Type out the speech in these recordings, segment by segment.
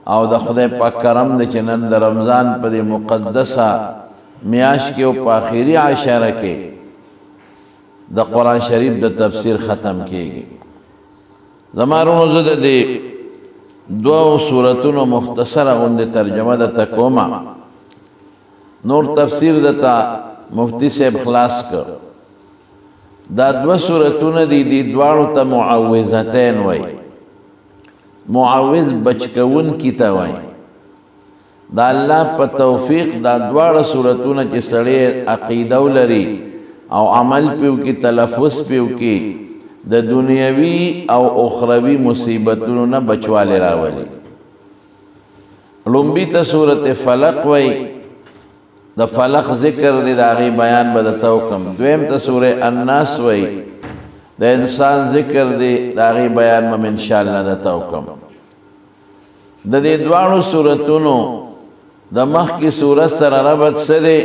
او د خدای پاک کرم دی چې نن د رمضان په دې مقدسه میاشت کې او په آخري عشره کې د قرآن شریف د تفسیر ختم کېږي. زما ورونو زه د دې دوو سورتونو مختصره غوندې ترجمه درته کومه، نور تفسیر درته مفتی صاحب خلاص کړ. دا دوه سورتونه دي، دې دواړو ته معوذتین وایي. معوذ بچکون کی ته وایي. دا الله په توفیق دا دواړه سورتونه چې سړی عقیده ولري او عمل پیو کې تلفظ پیو کې د دنیوي او اخروی مصیبتونو نه بچواله راولي. لومبي ته سورت فلق وایي، د فلق ذکر دی، د هغې بیان به درته وکړم. دویم ته سوره الناس وایي، د انسان ذکر دی، د هغې بیان به انشاءالله درته وکړم. د دې دواړو سورتونو د مخکې سورت سره ربط څه دی؟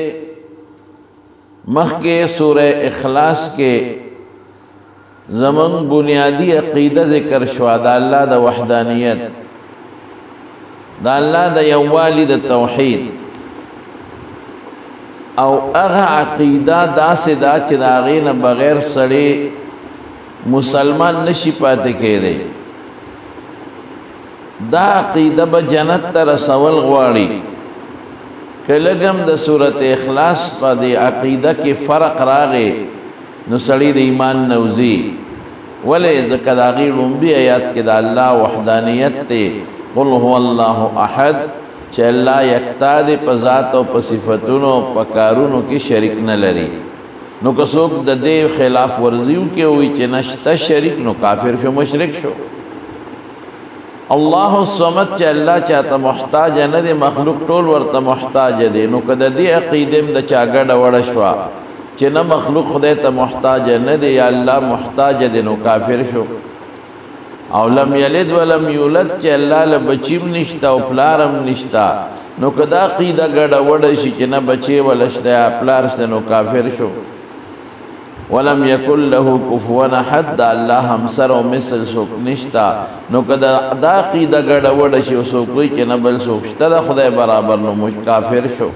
مخکې سوره اخلاص کې زمون بنیادی عقیده ذکر شوا، د الله د وحدانیت، د الله د یووالي، د توحید، او هغه عقیده داسې دا چې د هغې نه بغیر سړی مسلمان نشي پاتې کېدی. دا عقیده به جنت ته رسول غواړي. که لږ د صورت اخلاص په دې عقیده کې فرق راغی نو سړی د ایمان نه وځي. ولې؟ ځکه د هغې لومبي آیات کې د الله وحدانیت دی، قل هو الله احد، چې الله یکتا دی په ذات او په صفتونو په کارونو کې شریک نه لري. نو که څوک د دې خلاف ورزي وکړي وایي چې نشته شریک، نو کافر شو، مشرک شو. الله الصمد چې الله چاته محتاج نه دی، مخلوق ټول ورته محتاج دی. نو که د دې عقیده م د چا ګډه وړه شوه چې نه مخلوق خدای ته محتاج نه دی، یا الله محتاج دی، نو کافر شو. او لم یلد ولم یولد چې الله له بچیم نشته او پلارم نشته، نو که دا عقیده ګډه وړه شي چې نه بچی وله شته یا پلار شته، نو کافر شو. ولم یکن له کفوا احد، دا الله همسر او مثل څوک نشته. نو که دا عقیده ګډه وړه شي او څوک وایي چې نه بل څوک شته د خدای برابر، نو کافر شو.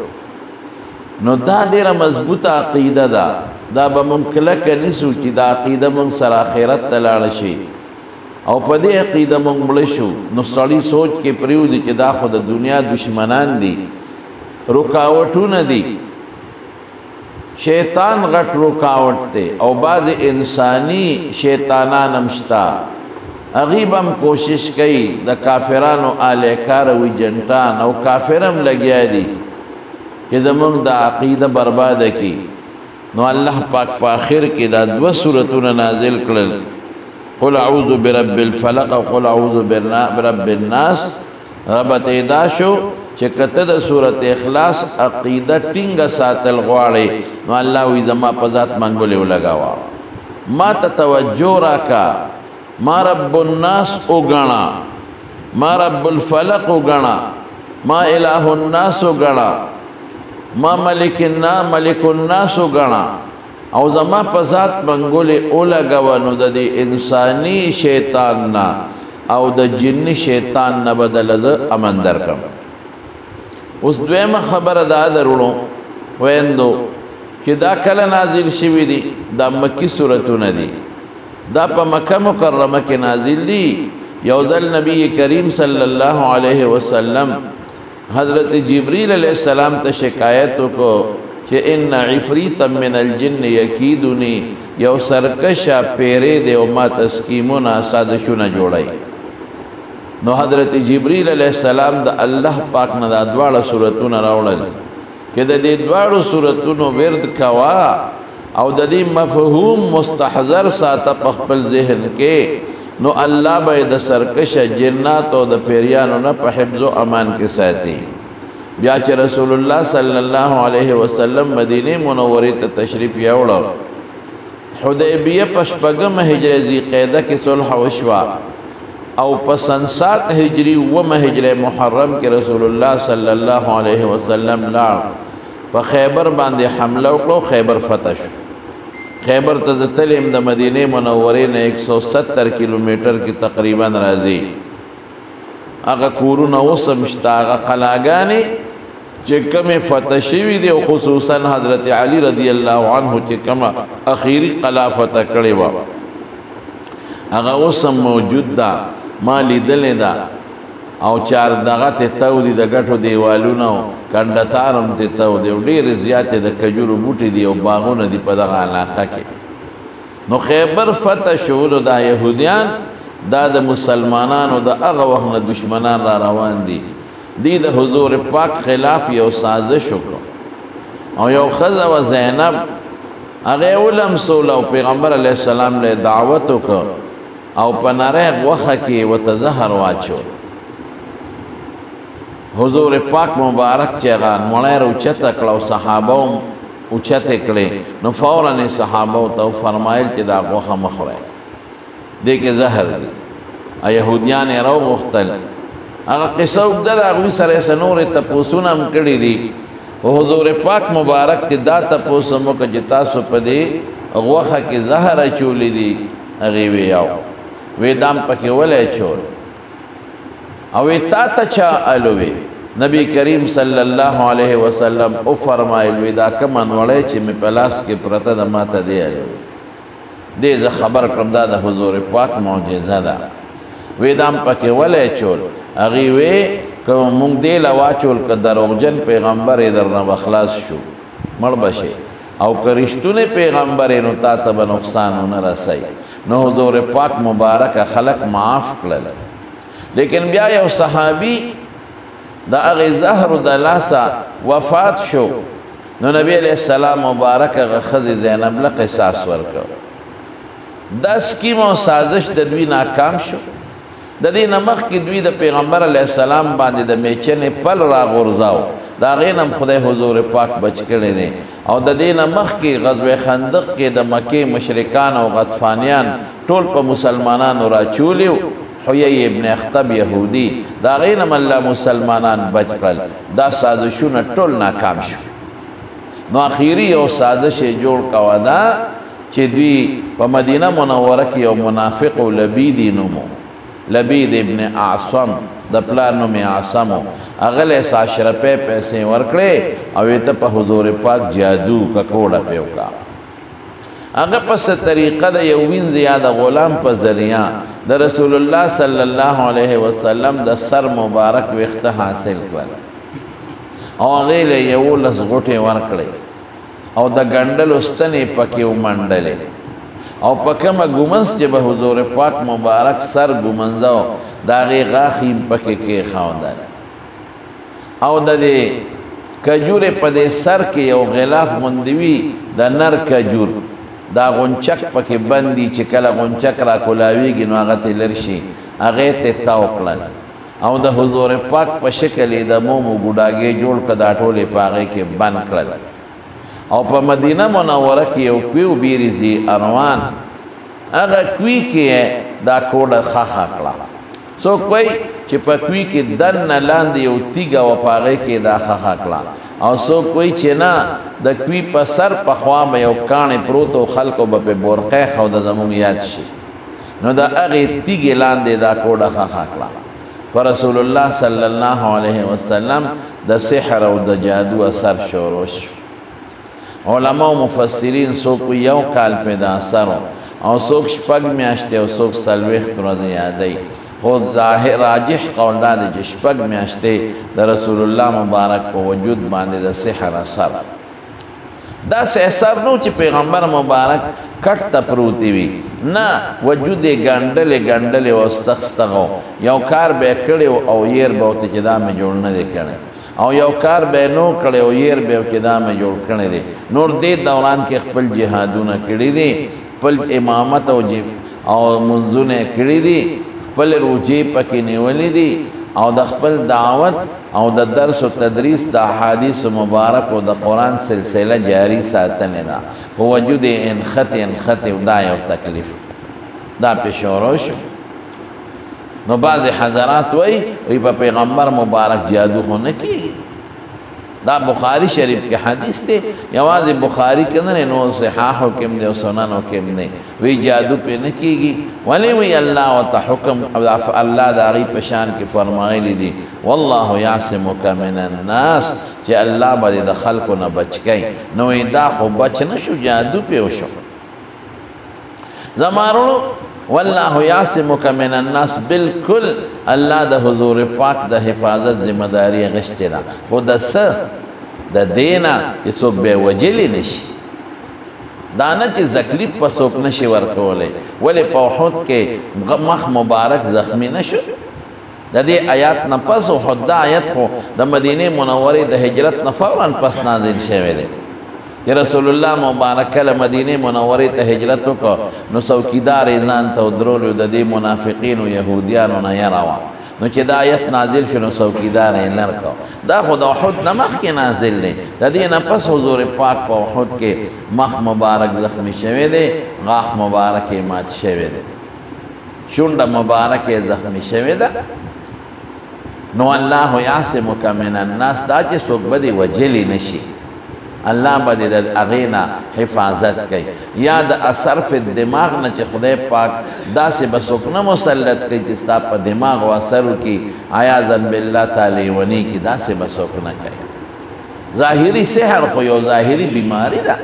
نو دا ډیره مضبوطه عقیده ده. دا به مونږ کلکه نیسو چې دا عقیده مونږ سره آخرت ته لاړه شي او په دې عقیده مونږ مړه شو. نو سړی سوچ کې پرېږدي چې دا خو د دنیا دشمنان دي، رکاوټونه دي، شیطان غټ رکاوټ دی، او بعض انسانی شیطانان هم شته، هغوی به هم کوشش کوي د کافرانو الیکار او ایجنټان او کافر هم لګیا دي چې زمونږ د عقیده برباده کی. نو الله پاک په آخر کې دا دوه سورتونه نازل کړل، قل اعوذ برب الفلق او قل اعوذ برب الناس. ربط دا شو چې کته د سورت اخلاص عقیده ټینګه ساتل غواړي، نو الله وی زما په ذات منګولې ولګاوه، ما ته توجه راکا، ما رب الناس وګڼه، ما رب الفلق وګڼه، ما اله الناس وګڼه، ما ملک الناس وګڼه، او زما په ذات منګولې ولګوه. نو د دې انساني شیطان نه او د جني شیطان نه بدله زه امن درکړم. اوس دویمه خبره دا درونو ویندو چې دا کله نازل شوي دي، دا مکی صورتونه دي، دا په مکه مکرمه کې نازل دي. یو ځل نبی کریم صلی الله علیه وسلم حضرت جبریل علیہ السلام ته شکایت وکړو چې ان عفریتا من الجن یکیدنی، یو سرکشه پیرې دی او ما تسکیمونه سازشونه جوړوي. نو حضرت جبریل علیہ السلام د الله پاک نه دا دواړه صورتونه راوړل چې د دې دواړو صورتونو ورد کوا او د دې مفهوم مستحضر ساته په خپل ذهن کې. نو الله به د سرکشه جنات او د پیریانو نه په حفظ او امان کې ساتي. بیا چې رسول الله صلی الله علیه وسلم مدینه منورې ته تشریف یوړ، حدیبیه په شپږمه هجري ذی قعده کې صلح وشوه، او په سن 7 هجری اومه هجری محرم کې رسول الله صلی الله علیه وسلم لاړ، په خیبر باندې حمله وکړو، خیبر فتح شو. خیبر ته تلیم د مدینه منورې نه 170 کیلومتر کې تقریبا راځي. هغه کورونه اوس هم شته، هغه قلاګانې چې کومې فتح شوي دي، او خصوصا حضرت علی رضی الله عنه چې کومه اخیری قلا فتح کړې وه هغه اوس هم موجود ده، ما لیدلې ده. او چار دغه ته تو دي د ګټو دیوالونه او کنډتار هم ته تو دي، او ډېرې زیاتې د کجورو بوټي دي او باغونه دي په دغه علاقه کې. نو خیبر فتح شولو دا یهودیان دا د مسلمانانو د هغه وخت نه دشمنان را روان دي. دی د حضور پاک خلاف یو سازش وکړو او یو ښځه وه زینب، هغې ولمسوله او پیغمبر علیه السلام له دعوت وکړ او په نری غوښه کې ورته زهر واچول. حضور پاک مبارک چې هغه مړی راوچته کړه او صحابه هم اوچتې کړې، نو فوراً یې صحابو ته وفرمایل چې دا غوښه مه خورئ، دې کې زهر دی. یهودیان یې راوغوښتل، هغه قصه اوږده ده، هغوی سره یې څه نورې تپوسونه هم کړي دي. په حضور پاک مبارک کې دا تپوس هم وکړه چې تاسو په دې غوښه کې زهر اچولی دي؟ هغې وی یو. وی دا هم پکې ولی اچول؟ او وی تا ته چا الوی؟ نبی کریم صلی الله علیه وسلم او فرمایل وی دا کوم انوړی چې مې په لاس کې پرته ده ما ته دی الوی، دې زه خبر کړم دا د حضور پاک معجزه ده. وی دا هم پکې ولی اچول؟ هغې وی که مونږ دې له واچول که دروغجن پیغمبر یې درنه به خلاص شو، مړ به شي، او که رښتونی پیغمبر یې نو تا ته به نقصان ونه رسی. نو حضور پاک مبارکه خلق معاف کړل. لیکن بیا یو صحابي د هغې زهرو د لاسه وفات شو، نو نبی علیه السلام مبارک هغه ښځې زینب له قصاص ورکړ. دا سکیم او سازش د دوی ناکام شو. د دې نه مخکې دوی د پیغمبر علیه السلام باندې د میچنې پل راغورځاو، د هغې نه هم خدای حضور پاک بچ کړی دی. او د دې نه مخکې غزوه خندق کې د مکې مشرکان او غطفانیان ټول په مسلمانانو راچولي، حیی ابن اخطب یهودي، د هغې نه هم الله مسلمانان بچ کړل. دا سازشونه ټول ناکام شو. نو اخیري یو سازش یې جوړ کوه دا چې دوی په مدینه منوره کې یو منافق و لبیدي نومو، لبید ابن اعصم، د پلار نوم یې اعصم و، هغه له 100 روپۍ پیسې ورکړې او یې ته په حضور پاک جادو ککوړه پې وکړه. هغه په څه طریقه د یو وینځ یا د غلام په ذریعه د رسول الله صلی الله علیه وسلم د سر مبارک ویښته حاصل کړل او هغې له 11 غوټې ورکړې او د ګنډلو ستنې پکې ومنډلې او په کومه ګومنځ چې به حضور پاک مبارک سر ګومنځه د هغې غاښ یې پکې کېښودل او د دې کجورې په دې سر کې یو غلاف غوندې وي د نر کجور، دا غونچک پکې بند دي چې کله غونچک را کولاویږي نو هغه ته لر شي، هغې ته تاو کړل او د حضور پاک په شکل یې د مومو ګوډاګې جوړ کړه، دا ټولې په هغې کې بند کړل. او په مدینه منوره کې یو کوي وبیریزي اروان، هغه کوي کې دا کوډه خاخه کړه. څوک وایي چې په کوي کې دننه لاندې یو تیږه وه په هغې کې دا خاخه کړه، او څوک وایي چې نه د کوي په سر په خوا به یو کاڼی پروت و خلکو به پې بورقی خوده زموږ یاد شي، نو د هغې تیږې لاندې دا کوډه خاخه کړه. په رسول الله صلی الله علیه وسلم د سحر او د جادو اثر شروع شو. علماء و مفسرین څوک یو کال پې د اثر او څوک 6 میاشتې او څوک 40 ورځې یادوي، خو ظاهر راجح قول دا دی چې 6 میاشتې د رسول الله مبارک په وجود باندې د سحر اثر. داسې اثر نو چې پیغمبر مبارک کټ ته پروتې وي، نه وجود یې ګنډلې ګنډلې و استغستغو، یو کار به یې کړی او يیر به ورته چې دا مې جوړ نه دی کړی، او یو کار به یې نو کړی او يیر به چې دا مې جوړ کړی دی. نور دې دوران کې خپل جهادونه کړي دي، خپل امامت او منځونه کړي دي، خپل روجې پکې نیولې دي، او د خپل دعوت او د درس و تدریس د احادیث مبارک او د قرآن سلسله جاری ساتنې ده. په وجود انخطې دا یو تکلیف دا پې شروع شو. نو بعضې حضرات وایي په پیغمبر مبارک جادو خو نه کېږي، دا بخاری شریف کے حدیث تے یواز بخاری کے اندر نو صحاحو کم دے و سننو کم دے وی جادو پہ نکی گی ولی وی اللہ و تا حکم اللہ دا غی پشان کی فرمائی لی دی واللہ یعصمک من الناس چے اللہ با دا خلقو نا بچ گئی نوی دا خو بچ نشو جادو پہ وشو زمارو واللہ یعصمک من الناس بالکل اللہ دا حضور پاک دا حفاظت ذمہ داری غشتے دا خود سا دا دینا کہ سوک بے وجلی نشی دانا چی زکلیب پا سوک نشی ورکولے ولی پوحود کے مخ مبارک زخمی نشو دا دی آیات نا پس و خود دا آیت خو دا مدینہ منوری دا حجرت نا فوراً پس نازل شوے دے کہ رسول اللہ مبارک کل مدینہ منوری تا حجرتو کو نو سوکیدار ازان تا درولو دا دی منافقین و یہودیانو نا یراوا نو چی دا آیت نازل شو نو سوکیدار لر کو دا خود احد نمخ کے نازل لے دا دی نپس حضور پاک پا احد کے مخ مبارک زخمی شوے دے غاخ مبارک مات شوے دے شنڈ مبارک زخمی شوے دا نو اللہ یعصمک من الناس دا چی سوک بدی وجلی نشی اللہ با دی دا اغینا حفاظت کئی یا دا اثر فی دماغ نا چی خدای پاک دا سے بسوکنا مسلط کئی جستا پا دماغ و اثرو کی عیاذن باللہ تعلیونی کی دا سے بسوکنا کئی ظاہری سحر خو یو ظاہری بیماری دا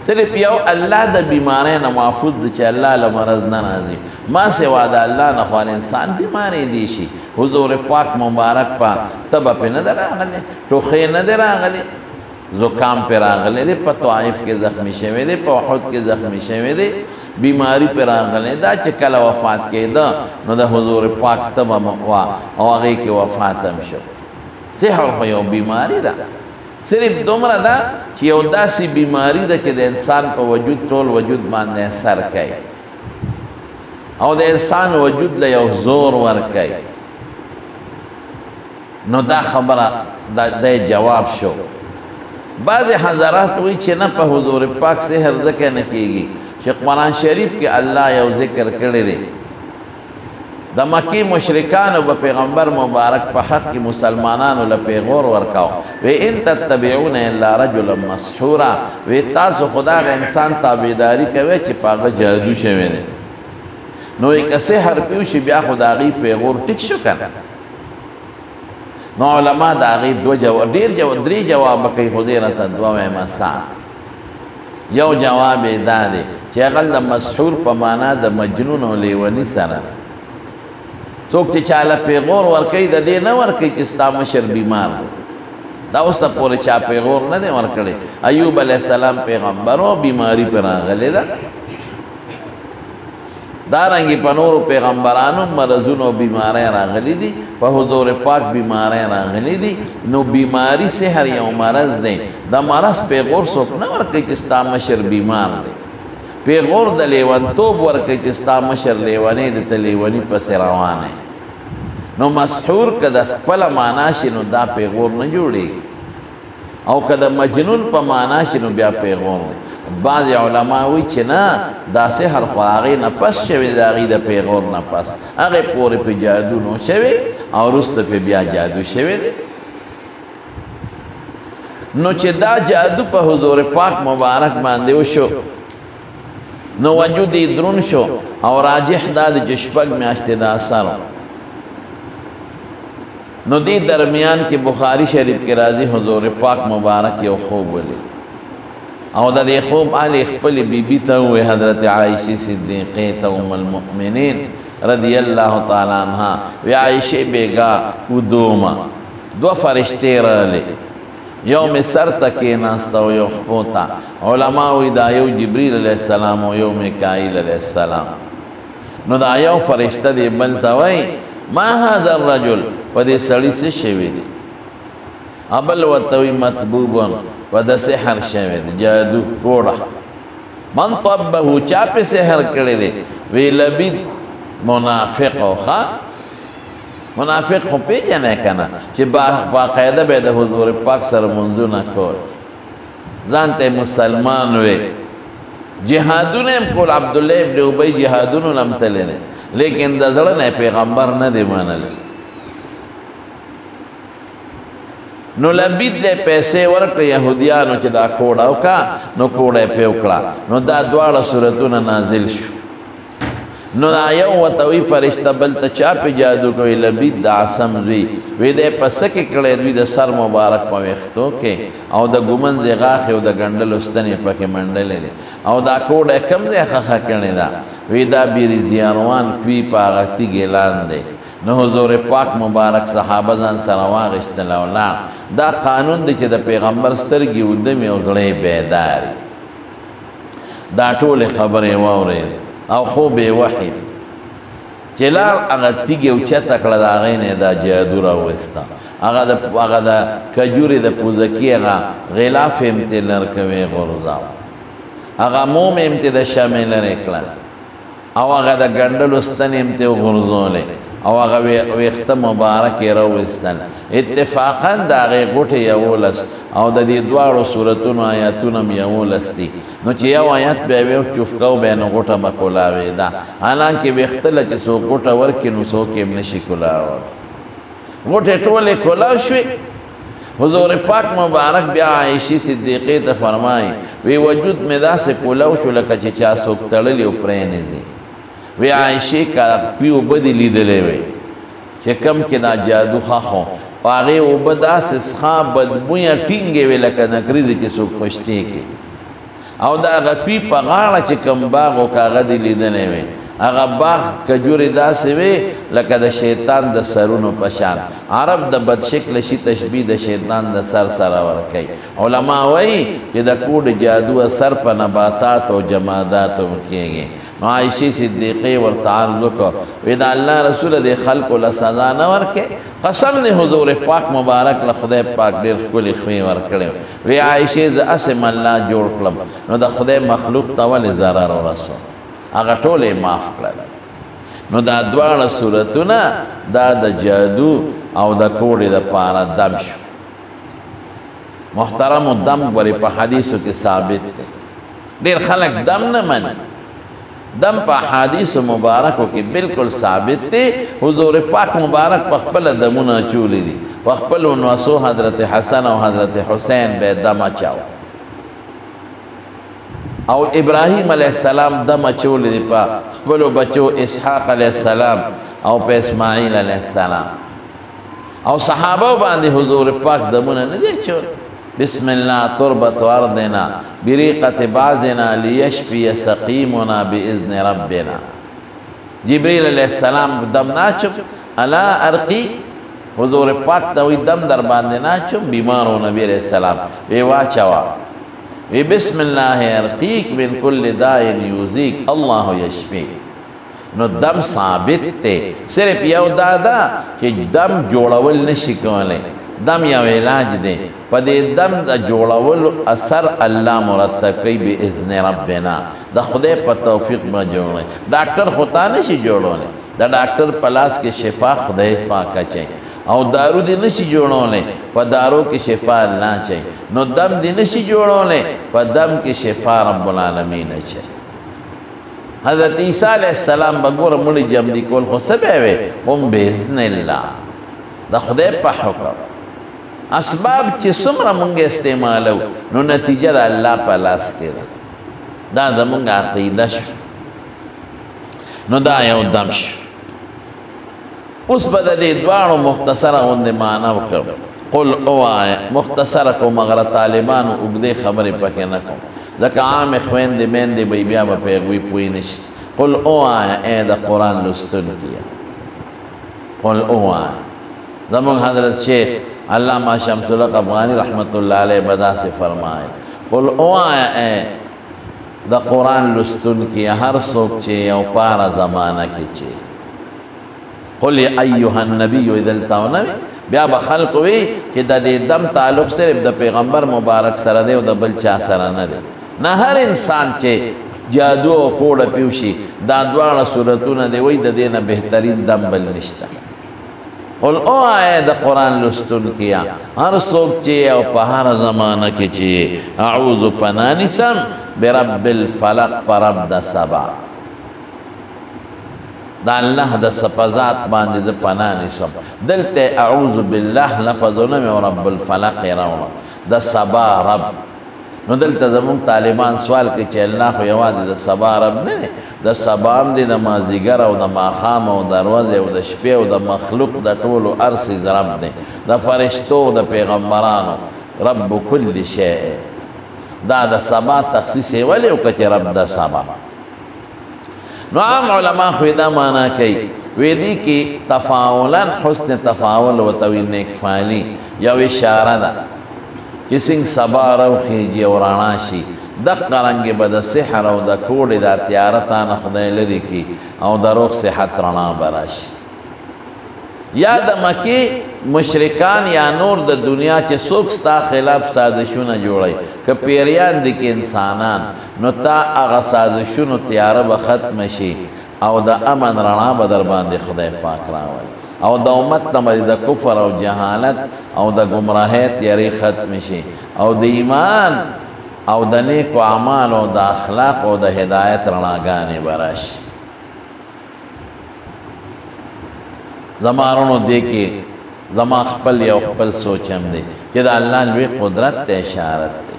صرف یو اللہ دا بیماری نا محفوظ دا چی اللہ لمرض نا نازی ما سوا دا اللہ نا خوال انسان بیماری دیشی حضور پاک مبارک پا تبا پی ندر آگلے ٹوخی ندر آگلے زکام پر آگلے دے پا طائف کے زخمی شوے دے پا احد کے زخمی شوے دے بیماری پر آگلے دا چکل وفات کے دا نو دا حضور پاک تبا مقوا او آگے کے وفات ہم شو سحر خیو بیماری دا صرف دمرا دا چی یو دا سی بیماری دا چی دا انسان پا وجود طول وجود باندے سر کئی او دا انسان وجود لے یو زور ور کئی نو دا خبر دا جواب شو بعض حضرات ہوئی چھے نا پا حضور پاک سے ہر ذکر نکی گی چھے قرآن شریف کے اللہ یو ذکر کردے دے دا مکی مشرکان و پیغمبر مبارک پا حق کی مسلمانان و لپیغور ورکاو وی ان تتبعون الا رجلا مسحورا وی تاسو خدا کا انسان تابیداری کوئے چھے پاگا جادو شوئے دے نو ایک سحر پیوشی بیا خدا غی پیغور ٹک شو کنا نو علماء دا غیب دو جواب دری جواب کئی خودیرتا دو مسا یو جواب دا دے چی اقل دا مسحور پا مانا دا مجنون و لیونی سرا سوک چی چالا پیغور ورکی دا دے نا ورکی چستا مشر بیمار دے دا اسا پوری چا پیغور نا دے ورکڑے ایوب علیہ السلام پیغمبر و بیماری پر آگلے دا دارنگی پنور پیغمبرانو مرضون و بیماریں راغلی دی پا حضور پاک بیماریں راغلی دی نو بیماری سے ہر یو مرض دیں دا مرض پیغور سوکنا ورکی چستا مشر بیمار دے پیغور دا لیون توب ورکی چستا مشر لیونی دا تلیونی پس روانے نو مسحور کدا پلا ماناشی نو دا پیغور نجوڑی او کدا مجنون پا ماناشی نو بیا پیغور دے بعض علماء ہوئی چھے نا دا سے ہر خواغی نا پس شوی دا غی دا پیغور نا پس اگے پورے پہ جادو نو شوی اور اس پہ بیا جادو شوی دے نو چھے دا جادو پہ حضور پاک مبارک باندے شو نو وجودی درون شو اور راجح دا جشپگ میں اشتے دا سارو نو دی درمیان کی بخاری شریف کے راضی حضور پاک مبارک یو خوب بلی او دا دے خوب آلی اخپلی بی بی تا ہوئے حضرت عائشی صدیقی تا ام المؤمنین رضی اللہ تعالیٰ عنہ وی عائشی بیگا ادوما دو فرشتے رالے یوم سر تکی ناستا و یو خپوتا علماء وی دا یو جبریل علیہ السلام و یو میکائیل علیہ السلام نو دا یو فرشتہ دے بلتا وی ما هذا الرجل پا دے سڑی سے شوی دے ابل و توی مطبوبن پا دا سحر شوی دے جادو کوڑا من طبہو چاپے سحر کردے دے وی لبید منافق ہو خواہ منافق خو پی جانے کنا چی باقاعدہ بید حضور پاک سر منزو نہ کھول زانتے مسلمان ہوئے جہادون ہم کول عبداللہ ابن عبی جہادون ہم تلینے لیکن دا زڑن ہے پیغمبر نہ دے مانا لے نو لبید لے پیسے ورکل یہودیانو چی دا کوڑاو کا نو کوڑے پیوکلا نو دا دوار صورتون نازل شو نو دا یو وطوی فرشتہ بلتا چاپی جادو کوئی لبید دا عصم زوی وی دے پسکی کڑے دوی دا سر مبارک پا ویختو کے او دا گمن زی غاخی او دا گندل استنی پاکی منڈلے دے او دا کوڑے کم زی خخا کرنے دا وی دا بیری زیانوان کوئی پا غتی گیلان دے نو حضور پاک مبارک صحابہ زان سرواغ اشتلاولا دا قانون دے چی دا پیغمبر سترگی ودمی او زڑے بیداری دا ٹول خبر واورے دے او خوب وحی چلال اگا تیگی او چتا کلا دا غین دا جادو را وستا اگا دا کجوری دا پوزکی اگا غلاف امتی لرکوی غرزاو اگا موم امتی دا شامل رکلن او اگا دا گندل استن امتی غرزولے او اگا ویخت مبارک روستن اتفاقا دا غی گوٹ یولس او دا دی دوارو صورتون و آیاتونم یولس دی نو چی یو آیات بیویو چفکاو بینو گوٹا مکولاوی دا حالانکہ ویختل چی سو گوٹا ورکی نو سو کم نشی کلاو گوٹے ٹولے کلاو شوی حضور پاک مبارک بیا عائشی صدیقی تا فرمائی وی وجود میں دا سے کلاو شو لکا چی چا سوک تڑلی و پرینی دی وی عائشی کا پیو بدی لیدلے وی چی کم کی دا جادو خاخو آغی او بدا سسخا بدبویا ٹینگے وی لکا نکری دی چی سوک پشتے کی او دا اغا پی پا غاڑا چی کم باغو کا غدی لیدلے وی اغا باغ کجوری دا سوی لکا دا شیطان دا سرونو پشان عرب دا بدشکل شی تشبیح دا شیطان دا سر ورکی علماء وی کہ دا کود جادو سر پا نباتات و جماداتو مکیے گئے نو عائشی صدیقی ورطعرضو کو ویدہ اللہ رسول دے خلق و لسزا نور کے قسم دے حضور پاک مبارک لخدے پاک دیر کلی خوی ورکڑے وی عائشی ز اسم اللہ جوڑ کلم نو دا خدے مخلوق تاول ضرر و رسول اگا ٹولے معاف کرد نو دا دوار صورتونا دا جادو او دا کوڑی دا پارا دم شو محترم و دم بری پا حدیثو کی ثابت تے دیر خلق دم نمن دم پا حدیث مبارکو کی بالکل ثابت تے حضور پاک مبارک پا خپل دمونا چولی دی پا خپل ونواسو حضرت حسن و حضرت حسین بے دم چاو او ابراہیم علیہ السلام دم چولی دی پا خپل بچو اسحاق علیہ السلام او پا اسماعیل علیہ السلام او صحابہ باندی حضور پاک دمونا ندی چولی بسم اللہ تربت وردنا بریقت بازنا لیشفی سقیمنا باذن ربنا جبریل علیہ السلام دم ناچم الا ارقی حضور پاک تاوی دم در باندے ناچم بیمارو نبی علیہ السلام وی واچوا وی بسم اللہ ارقیک من کل دائن یوزیک اللہ یشفیک نو دم ثابت تے صرف یو دادا کہ دم جوڑول نشکولے دم یا علاج دے پا دے دم دا جوڑاول اثر اللہ مرتب کئی بی اذن ربنا دا خدے پا توفیق ما جوڑے ڈاکٹر خطا نشی جوڑونے دا ڈاکٹر پلاس کے شفا خدے پاکا چاہیے او دارو دی نشی جوڑونے پا دارو کی شفا اللہ چاہیے نو دم دی نشی جوڑونے پا دم کی شفا رب العالمین چاہیے حضرت عیسیٰ علیہ السلام بگور ملی جم دی کول خود سبے قم بی اذن اللہ دا خدے پا حکم اسباب چی سمرا منگے استعمالو نو نتیجہ دا اللہ پالاس کے دا منگا عقیدہ شو نو دا یو دم شو اس بدا دے دوارو مختصرہ ہوندے معنیو کر قل او آئے مختصرہ کو مغر طالبانو اگدے خبری پکے نکو دکا عام اخوین دے مین دے بی بیا با پیغوی پوئی نشی قل او آئے اے دا قرآن لستن کیا قل او آئے دا منگ حضرت شیخ علامہ شمس الحق افغانی رحمت اللہ علیہ بدا سے فرمائے قل او آیا اے دا قرآن لستن کی ہر سوک چے او پارا زمانہ کی چے قل ایوہ النبی ادلتاو نبی بیا بخلق ہوئی کہ دا دے دم تعلق صرف دا پیغمبر مبارک سر دے و دا بلچا سر نہ دے نہ ہر انسان چے جادو و کوڑ پیوشی دا دوارا صورتون دے وی دا دینا بہترین دم بل نشتا قل او آئے دا قرآن لستن کیا ہر سوک چیئے او پہار زمانہ کی چیئے اعوذ پنانسم برب الفلق پرب دا سبا دا اللہ دا سپزات باندې ز پناه نیسم. دلته اعوذ بالله لفظونه مې رب الفلق راوړه د سبا رب. نو دلته زمون طالبان سوال کوي چې الله خو یوازې د سبا رب نه دی، د سبا هم دی د مازدیګر او د ماښام او د ورځې او د شپې او د مخلوق د ټولو هر څیز رب دی، د فرشتو د پیغمبرانو رب کل شیء. دا د سبا تخصیص یې ولې وکړه چې رب د سبا. نو عام علما خو دا معنا کوي وی دي کې تفاعلا حسن تفاعل ورته وایي نیک فعلي یو اشاره ده چې څنګه سبا راوخیږي او رڼا شي، دقه رنګې به د سحر او د کوډې دا تیاره تانه خدای لرې کړي او د روغ صحت رڼا به راشي. یا د مکې مشرکان یا نور د دنیا چې څوک ستا خلاف سازشونه جوړوي، که پیریان دي که انسانان، نو تا هغه سازشونو تیاره به ختم شي او د امن رڼا به در باندې خدای پاک راولي او د امت نه د کفر او جهالت او د ګمراهۍ تیارې ختم شي او د ایمان او د نیکو اعمال او د اخلاق او د هدایت رڼاګانې به راشي. زما رونو دی کې زما خپل یو خپل سوچ هم دی چې د الله لوی قدرت ته اشارت دی.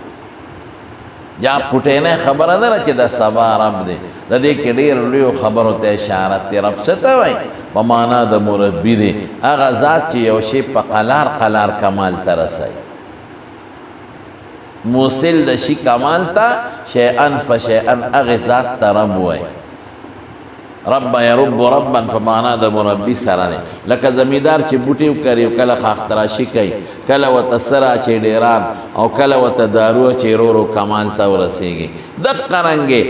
یا پټینه خبره ده چې د سبا رب دی، د دې کې ډېر لویو خبرو ته اشارت دی. رب څه ته وایي؟ په معنا د مربي دی، هغه ذات چې یو شی په قلار قلار کمال ته رسوي، موصل د شي کمال ته شیئا فشیئا، هغې ذات ته رب وایي. رب یرب ربا په معنا د مربي سره دی. لکه زمیندار چې بوټي وکري او کله خاختراشي کوي، کله ورته سره اچوي ډېران او کله ورته دارو اچوي ورو ورو کمال ته ورسېږي. دقه رنګې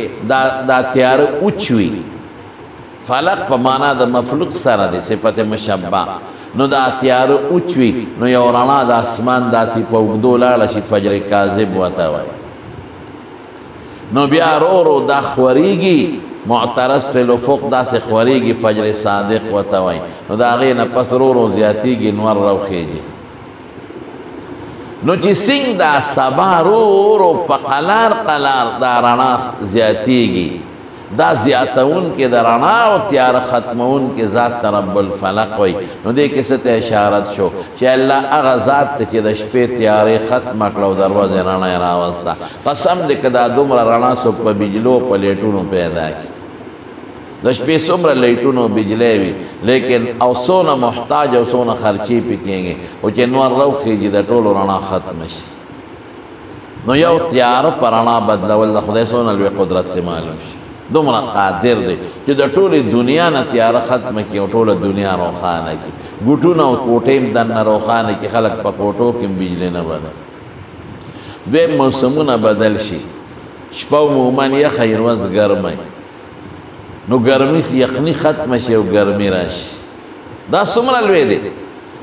دا تیاره اوچوي. فلق په معنا د مفلوق سره دی، صفت مشبه. نو دا تیاره اوچوي نو یو رڼا د اسمان داسې په اوږدو لاړه شي، فجر کاذب ورته وایي. نو بیا ورو ورو دا خورېږي، معترض فی الافق داسې خورېږي، فجر صادق ورته وایي. نو د هغې نه پس ورو ورو زیاتېږي، نور راوخېږي. نو چې څنګه دا سبا ورو ورو په قلار قلار دا رڼا زیاتېږي، دا زیاتونکې د رڼا او تیاره ختمونکې ذات ته رب الفلق وایي. نو دې کې څه ته اشارت شو چې الله هغه ذات ته چې د شپې تیارې ختمه کړه او د ورځې رڼا یې راوسته. قسم دې که دا دومره رڼا څوک په بجلو په لیټونو پیدا کړي، د شپې څومره لیټونو بجلی وي، لیکن او څونه محتاج او څونه خرچې پې کېږي، او چې نور راوخېږي د ټولو رڼا ختمه شي. نو یو تیاره په رڼا بدلول د خدای څونه لوی قدرت ته معلوم شي. دومره قادر دی چې د ټولې دنیا نه تیاره ختمه کړي او ټوله دنیا روښانه کړي. ګوټونه او کوټې هم دننه روښانه کړي، خلک په کوټو کې هم بجلي نه بدل. دویم موسمونه بدل شي، شپه عموما یخه ورځ ګرمه، نو ګرمي یخني ختمه شي او ګرمي راشي. دا څومره لوی دی.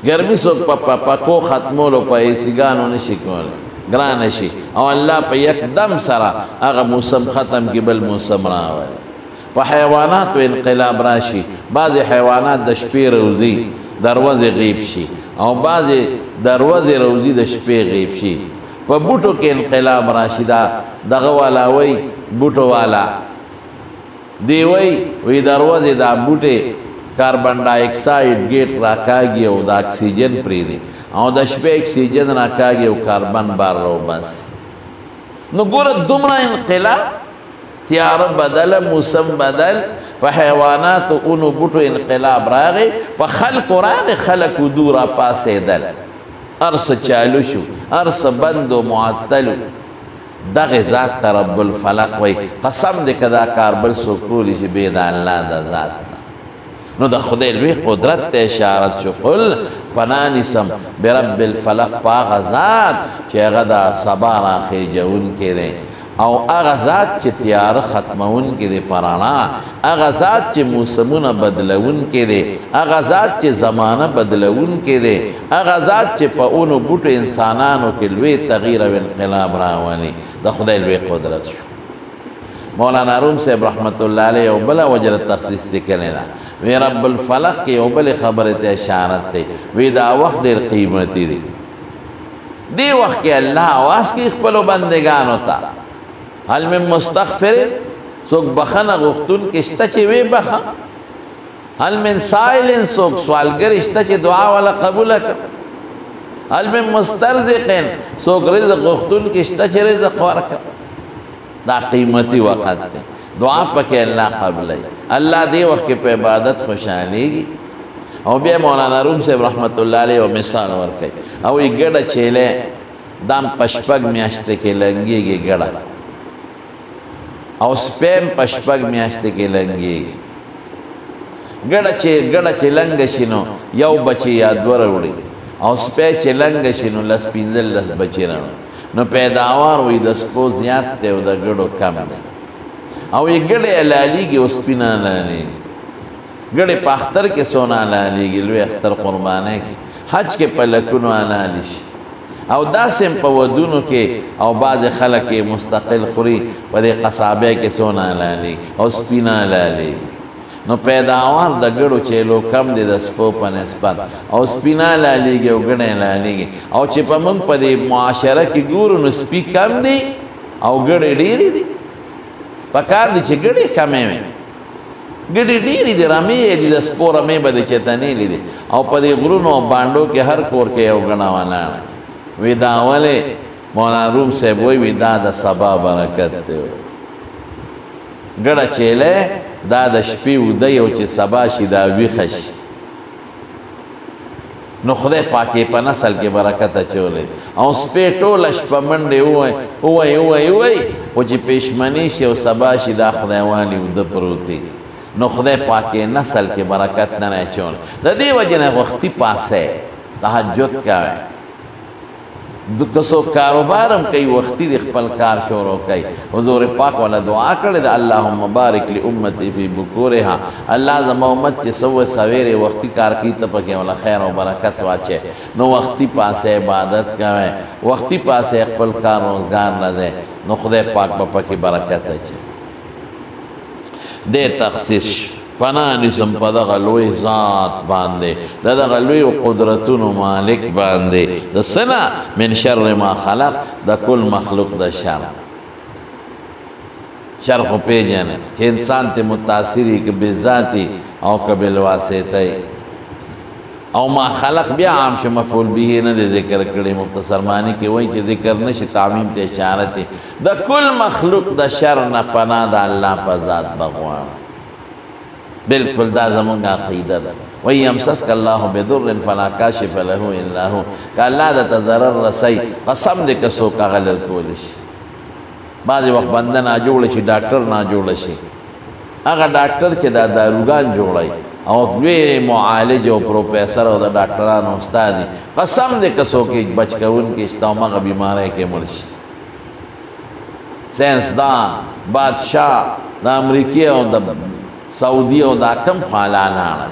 ګرمي څوک په پکو ختمولو په ایسیګانو نشي کولی، ګرانه شي، او الله په یک دم سره هغه موسم ختم کې بل موسم راولي. په حیواناتو انقلاب راشي، بعضې حیوانات د شپې روزي د ورځې غیب شي او بعضې د ورځې روزي د شپې غیب شي. په بوټو کې انقلاب راشي، دا دغه والا وایي بوټو والا دی وایي د ورځې دا بوټې کاربن ډای اکساید ګیټ راکاږي او د اکسیجن پرېږدي، او د شپې اکسیجن راکاږي او کاربن بار راوباسي. نو ګوره دومره انقلاب، تیاره بدله، موسم بدل، په حیواناتو اونو بوټو انقلاب راغی، په خلکو راغی، خلک ودو را پاسېدل، هر څه چالو شو، هر څه بند و معطل. دغه ذات ته رب الفلق وایي. قسم دې که دا کار بل څوک کولی شي بې د الله د ذات نه. نو د خدای لوی قدرت ته اشارت شو. قل پناه نیسم برب الفلق، په هغه ذات چې هغه د سبا راخېجونکی دی او هغه ذات چې تیاره ختمونکی دی په رڼا، هغه ذات چې موسمونه بدلونکی دی، هغه ذات چې زمانه بدلونکی دی، هغه ذات چې په اونو بوټو انسانانو کې لوی تغییر او انقلاب راولي. د خدای لوی قدرت شو. مولانا روم صاحب رحمت الله علیه یو بله وجه تخصیص لیکلې ده، وی رب الفلق کې یو بلې خبرې ته اشارت دی، وی دا وخت ډېر قیمتي دی. دې وخت کې الله آواز کوي خپلو بندګانو ته، هل من مستغفر، څوک بخښنه غوښتونکی شته چې وی بخښه؟ هل من سائل سوک سوالگر اشتا چی دعا والا قبول کر، هل من مسترزق سوک رزق غختون کی اشتا چی رزق ورکر. دا قیمتی وقت ہے، دعا پاکے اللہ قبل ہے، اللہ دے وقت پہ عبادت خوشحالی گی. او بیا مولانا روم صاحب رحمت اللہ علیہ و مثال ورکے، او ای گڑا چیلے دام پشپگ میاشتے کے لنگی گی گڑا، او سپیم پشپگ میاشتے کے لنگی گی. گڑا چی لنگ شنو یو بچی یا دور روڑی، او سپی چی لنگ شنو لس پینزل لس بچی رنو، نو پیداوار وی دسپو زیاد تے و دا گڑو کم دے. او یہ گڑے علالی گی اس پینا علالی گی، گڑے پاختر کے سونا علالی گی، لوی اختر قربانے کی حج کے پلکنو علالیش. او دا سم پا ودونو کے او بعض خلق کے مستقل خوری پا دے قصابے کے سونا علالی گی او سپینا علالی گی. نو پیداوار دا گڑو چیلو کم دے دا سپو پا نسبت، او سپینا لالی گی او گڑے لالی گی. او چی پا منگ پا دے معاشرہ کی گورو نو سپی کم دی او گڑے ڈیری دی، پکار دی چی گڑے کمے میں گڑے ڈیری دی رمی دی دا سپو رمی با دے چیتنی لی دی. او پا دے غرونو بانڈو کے ہر کور کے او گڑا وانا ویدا والے مولانا روم سے بوئی ویدا دا سبا برکت دے گڑا چیلے دا دا شپی و دیو چی سبا شی دا ویخش. نو خدای پاکی پا نسل کے برکت چولے او سپی ٹول شپا منڈے اوئی و چی پیشمنی شی و سبا شی دا خدای والی و دا پروتی. نو خدای پاکی نسل کے برکت ننے چولے. دا دی وجہ وقتی پاسے تحجد کا ہے، کسو کاروبارم کئی وقتی دی خپل کار شورو کئی. حضور پاک والا دعا کرے دا اللہم بارک لی امتی فی بکورہا، اللہ زمان امت چی سوے سویرے وقتی کار کی تپکے والا خیر و برکت واچے. نو وقتی پاسے عبادت کرے، وقتی پاسے خپل کار روزگار لدے، نو خدای پاک باپا کی برکت اچھے. دے تخصیص پناہ نسم پا دا غلوی ذات باندے، دا غلوی قدرتون و مالک باندے، دا سنا من شر ما خلق، دا کل مخلوق دا شر. شر خو پی جانے چھے انسان تے متاثری کبھی ذاتی او کبھی الواسطی. او ما خلق بیا عام شو مفعول بھی نہ دے ذکر کرے مختصر معنی کہ وہی چی ذکر نشی تعمیم تے اشارتی. دا کل مخلوق دا شر نا پناہ دا اللہ پا ذات بغوان. بالکل دا زمان عقیدہ دا. وَإِنْ يَمْسَسْكَ اللَّهُ بِضُرٍّ فَلَا كَاشِفَ لَهُ إِلَّا هُوَ، کہ اللہ دا تضرر رسائی قسم دے کسو کا غلر کولش. بعضی وقت بندہ نا جوڑشی، ڈاکٹر نا جوڑشی، اگر ڈاکٹر چی دا داروگان جوڑائی او دوی معالج و پروفیسر و دا ڈاکٹران و استادی قسم دے کسو کی بچکون کی اشتاومہ بیمارے کے مرش. سینسدان بادشاہ دا امریکی و دا سعودی و دا کم خالان آنا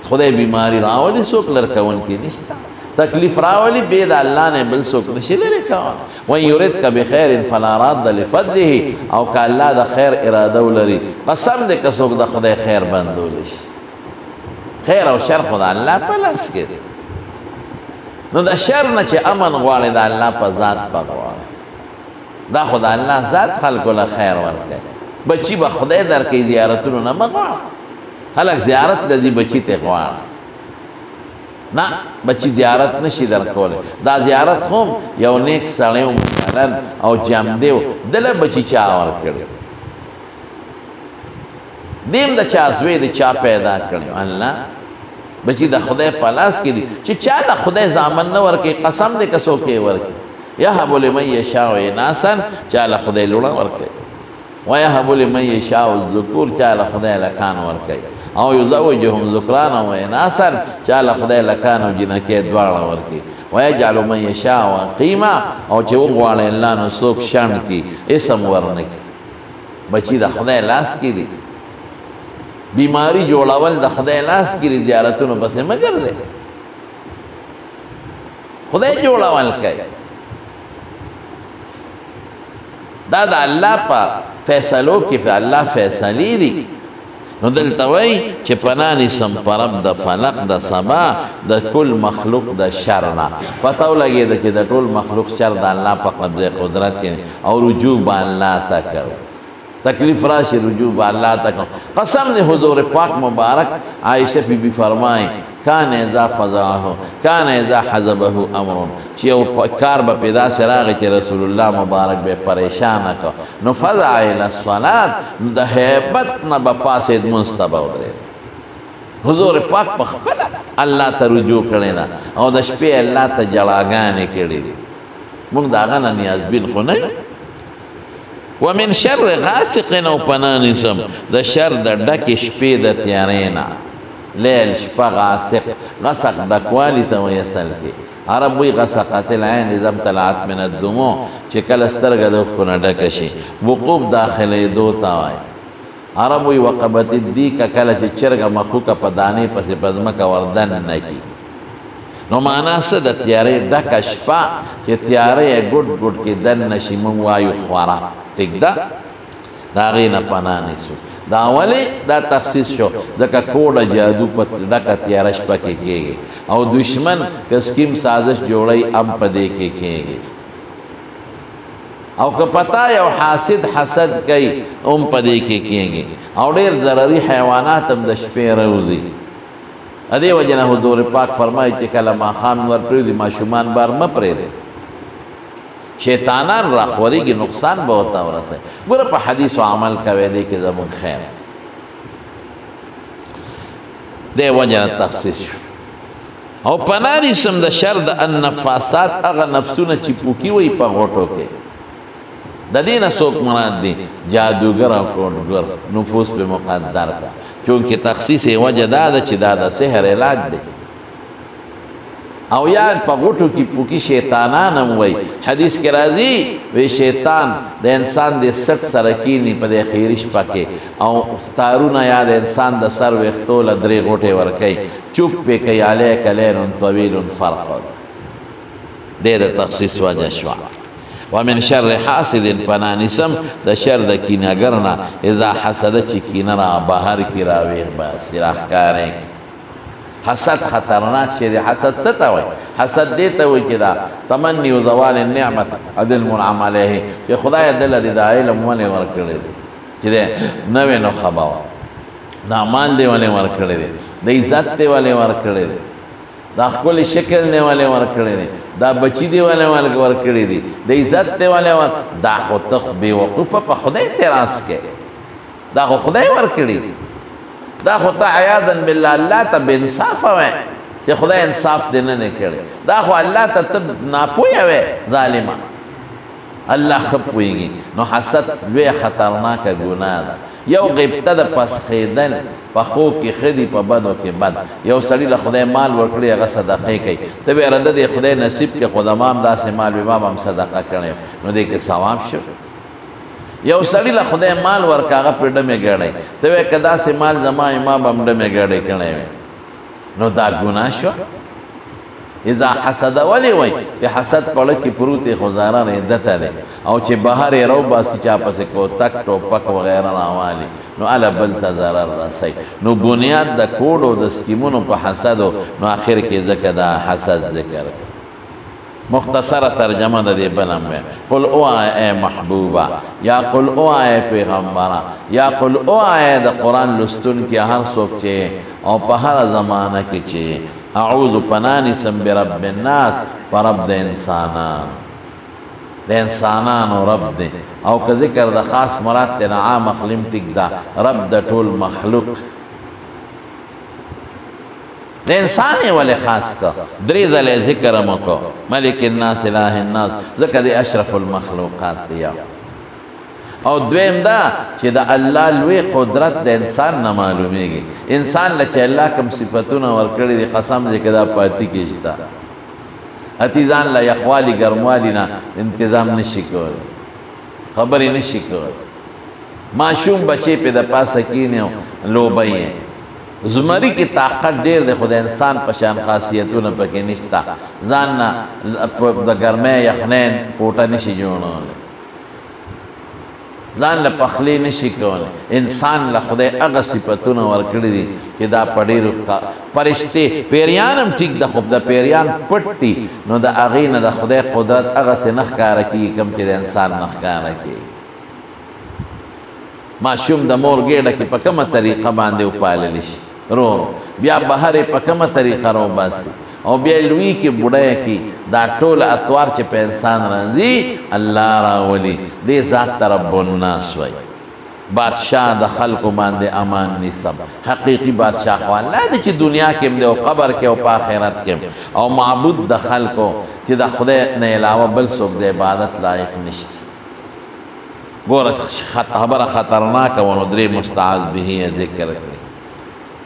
خدای بیماری راولی سوک لرکون کی نشتا، تکلیف راولی بید اللہ نے بل سوک نشی لرکون. وَإِنْ يُرِدْكَ بِخَيْرٍ فَلَا رَادَّ لِفَضْلِهِ، او کہ اللہ دا خیر ارادو لری قسم دے کسوک دا خدای خیر بندولش. خیر او شر خدا اللہ پلاس کے دے. نو دا شر نا چے امن غوالے دا اللہ پا ذات پا غوالے، دا خدا اللہ ذات خلقو لخیر ورکے. بچی با خدای در کئی زیارتونو نا مغوار، حلق زیارت لذی بچی تے غوار نا، بچی زیارت نشی در کولے. دا زیارت خوم یو نیک سڑیو مکالن او جامدیو دل بچی چاور کرے، دیم دا چازوی دا چا پیدا کرے. اللہ بچی دا خدای پلاس کی دی چی چا دا خدای زامن نور کے قسم دے کسو کے ورکی. یہب لمن یشاء اناسا، چالا خدای لوڑا ورکی، وَيَهَبُ لِمَنْ يَشَاءُ الذُّكُورَ، چالا خدای لکان ورکی. او یزوجهم ذکرانا و اناسا، چالا خدای لکان و جنکی دوارا ورکی. وَيَجْعَلُ مَنْ يَشَاءُ عَقِيمًا، او چه وغوال اللہ نو سوک شان کی اسم ورنکی. بچی دا خدای لاس کی دی، بیماری جوڑاول دا خدای لاس کی دی، زیارتونو بس مگر دے خدای جوڑاول کئی. دا دا اللہ پا فیصلو کی اللہ فیصلی دی. نو دلتوئی چه پنانی سم پرب دا فلق دا سبا دا کل مخلوق دا شرنا. پتاو لگی دا چه دا کل مخلوق شر دا اللہ پا قبض قدرت کی اور رجوع با اللہ تا کرو. تکلیف راشی رجوع با اللہ تک. قسم دے حضور پاک مبارک عائشہ بی بی فرمائیں کان اذا فضاہو کان اذا حضبہو امرون چیو کار با پیدا سراغی چی رسول اللہ مبارک بے پریشانکا نو فضع الى الصلاة نو دا حیبت نبا پاسید منستبا ادرے. حضور پاک پخپلا اللہ تا رجوع کرنا او دا شپی اللہ تا جڑاگانے کردی دی. مونگ دا غانا نیاز بین خو نہیں. ومن شر غاسق او پنانسم دا شر دا ڈک شپی دا تیارینا. لیل شپا غاسق غسق ڈکوالی تا ویسل کی. عرب وی غسقات العین ازم طلعت من الدمو چکل استرگ دخ کنا ڈکشی وقوب داخل دو تاوائی. عرب وی وقبت الدیکا کل چی چرگ مخوکا پدانی پس پزمکا وردن نکی. نو مانا سا دا تیاری ڈک شپا چی تیاری گڑ گڑ کی دن نشی منوایو خوارا ٹک دا دا غینا پنانی سو. دا ولی دا تخصیص شو دکا کوڑا جادو پت ڈکا تیارش پا کے گے او دشمن کسکیم سازش جوڑی ام پا دے کے گے او که پتا یو حاسد حسد کئی ام پا دے کے گے او دیر ضرری حیوانات ام دشپے روزی. ادے وجنہ حضور پاک فرمائی چی کلما خام ور پریدی ما شمان بار مپریدے شیطانان راخوری کی نقصان بہتا ورسے. گورا پا حدیث و عمل کوئے دے کے زمان خیر دے وجہ تخصیص شو. او پناری سم دا شر دا النفاسات اغا نفسونا چپوکی وی پا غوٹو کے دا دینا سوک مراد دی جادوگر او کونڈگر نفوس پہ مقدر کا چونکہ تخصیص وجہ دادا چی دادا سحر علاج دے. او یا پا غوٹو کی پوکی شیطانانم وی حدیث کے رازی وی شیطان دا انسان دے سٹ سرکینی پا دے خیرش پاکے او تارونا یا دا انسان دا سر ویختول درے غوٹے ورکی چپ پہ کئی علیک لین طویل فرقد دے دا تخصیص وجہ شوا. ومن شر حاسد پنانسم دا شر دا کینگرنا اذا حسد چی کینرا باہر کی راویخ با سراخ کاریں. حسد خطرناک شد. حسد ستا ہوئی حسد دیتا ہوئی کہ دا تمنی و زوال النعمت عدل منعم علیہ کہ خدای دل دی دا علم والے ورکڑے دی کہ دے نوے نو خباو دا مان دے والے ورکڑے دی دا عزت دے والے ورکڑے دی دا خکل شکل دے والے ورکڑے دی دا بچی دے والے ورکڑے دی دا عزت دے والے ورکڑے دا خود بے وقوف پا خدای تیراس کے دا خدای ورکڑے دی دا خدا عیاذن باللہ اللہ تا بے انصاف ہوئے کہ خدا انصاف دینے نے کرے. دا خو اللہ تا تب ناپوئی ہوئے ظالمہ اللہ خب پوئی گی. نو حسد وی خطرناک گناہ دا. یو غیبتا دا پس خیدن پا خو کی خیدی پا بدو کی بد. یو سڑی لخدای مال ورکڑی اگا صدقے کئی تب اردد خدای نصیب کے خود امام دا سے مال بمام ہم صدقہ کرنے نو دے کے ثواب شو. یو سڑی لخدای مال ورکاغا پر ڈمے گڑے تو وہ کدا سے مال زما امام ہم ڈمے گڑے کرنے میں نو دا گناہ شو. اذا حسد ولی وی کہ حسد پڑک کی پروتی خوزارہ ریدتا دے او چی بہر رو باسی چاپا سے کو تک ٹوپک وغیرہ ناوالی نو علا بلتا ضرر رسی. نو بنیاد دا کوڑو دا سکیمونو پا حسدو نو آخر کی ذکر دا حسد ذکر کر. مختصر ترجمہ دا دے بلم میں قل او آئے اے محبوبہ یا قل او آئے پیغمبرہ یا قل او آئے دا قرآن لستن کی ہر سوک چے او پہر زمانہ کی چے اعوذ پنانی سم برب الناس پر رب دے انسانان دے انسانان و رب دے او کا ذکر دا خاص مراد تے نعام اخلیم ٹک دا رب دا طول مخلوق دے انسانی والے خاص کا دریز علیہ ذکر مکو ملک الناس الہ الناس ذکر دے اشرف المخلوقات دیا. او دویم دا چی دا اللہ لوی قدرت دے انسان نہ معلومے گی. انسان لچے اللہ کم صفتونا ورکڑی دی قسم دے کدا پاتی کیشتا اتیزان لا یخوالی گرموالی نا انتظام نشکول خبری نشکول معشوم بچے پہ دا پاسکینیو لو بئی ہیں زمری کی طاقت دیر دے خود انسان پشان خاصیتوں نا پکی نشتا زاننا دا گرمے یخنین کوٹا نشی جوڑوں زان لپخلی نشی کون انسان لخدے اغا صفتون ورکڑی دی کہ دا پڑی رفقا پرشتے پیریانم ٹھیک دا خوب دا پیریان پٹی نو دا اغین دا خدے قدرت اغا سے نخکارکی کم کہ دا انسان نخکارکی ماشوم د مور ګېډه کې په کومه طریقه باندې وپاللی شي رو بیا بهر یې په کومه طریقه راوباسي او بیا لوی کې بوډۍ کې دا ټول اطوار چې په انسان راځي الله راولي دې ذات ته رب الناس وایي بادشاہ د خلقو باندې امان نیسم حقیقی بادشاہ خو الله دی چې دنیا کې هم دی او قبر کې او په آخرت کې او معبود د خلقو چې د خدای نه علاوه بل څوک د عبادت لایق نشته ګوره خبره خطرناکه و نو درې مستعاذ به ذکر کړي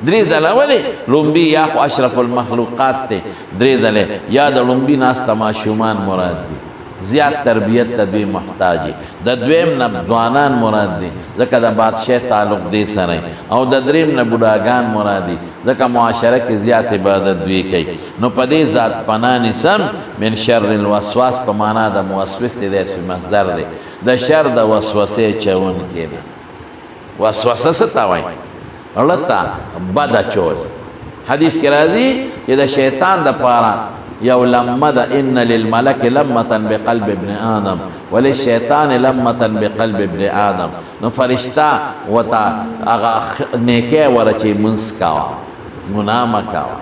درې ځله ولې لومبي یا خو اشرف المخلوقات دی درې ځله یا د لومبي ناسته ماشومان مراد دي زیاد تربیت ته دوی محتاج د دویم نه ځوانان مراد دي ځکه د بادشاہ تعلق دی سره او د دریم نه بوډاګان مراد دي ځکه معاشره کې زیات عبادت دوی کوي نو په دې ذات پناه نیسم من شر الوسواس په معنا د موسوس دی اسم مصدر دی د شر د وسوسې چونکې دی وسوسه څه ته وایي غلطه بد اچول حدیث کې راځي چې د شیطان د پاره یو لمه ده ان للملک لمة بقلب ابن آدم وللشیطان لمة بقلب ابن آدم نو فرشتہ وتا هغه نیکه ورچې منس کاوه ګناه مه کوه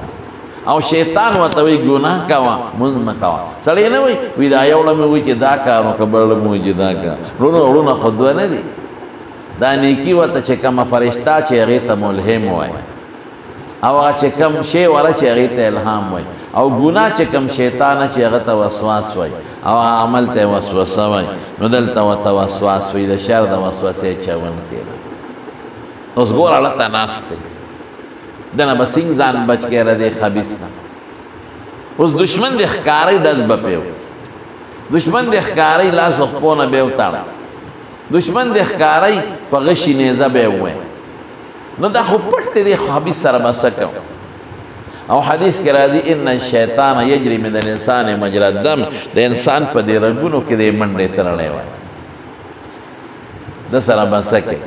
او شیطان ورته وایي ګناه کوه منځ مه کوه سړی نه وایي دا یو له مې وایي چې دا کار وکړه بل له مې وایي چې دا کار وروڼه خو دوه نه دي دا نیکي ورته چې کومه فرشته چې هغې ته ملهم وایي او هغه چې کوم شی وره چې هغې ته الهام وایي او ګناه چې کوم شیطانه چې هغه ته وسواس وایي او عمل ته وسوسه وایي نو دلته ورته وسواس وایي د شر د وسوسې چونکې ده اوس ګوره هلته ناست دی دنه به څنګه ځان بچ کې ردې خبیث نه اوس دشمن د ښکارۍ ډز به پې دشمن د ښکارۍ لاس و خپو نه به یې وتړه دشمن د ښکارۍ په غشي نیزه به یې ووایي نو دا خو پټ دی خبیث سره به څه کوم او حدیث کې راځي ان الشیطان یجری من الانسان مجرى الدم د انسان په دې رګونو کې د منډې تړلی وای د سره به څه کوي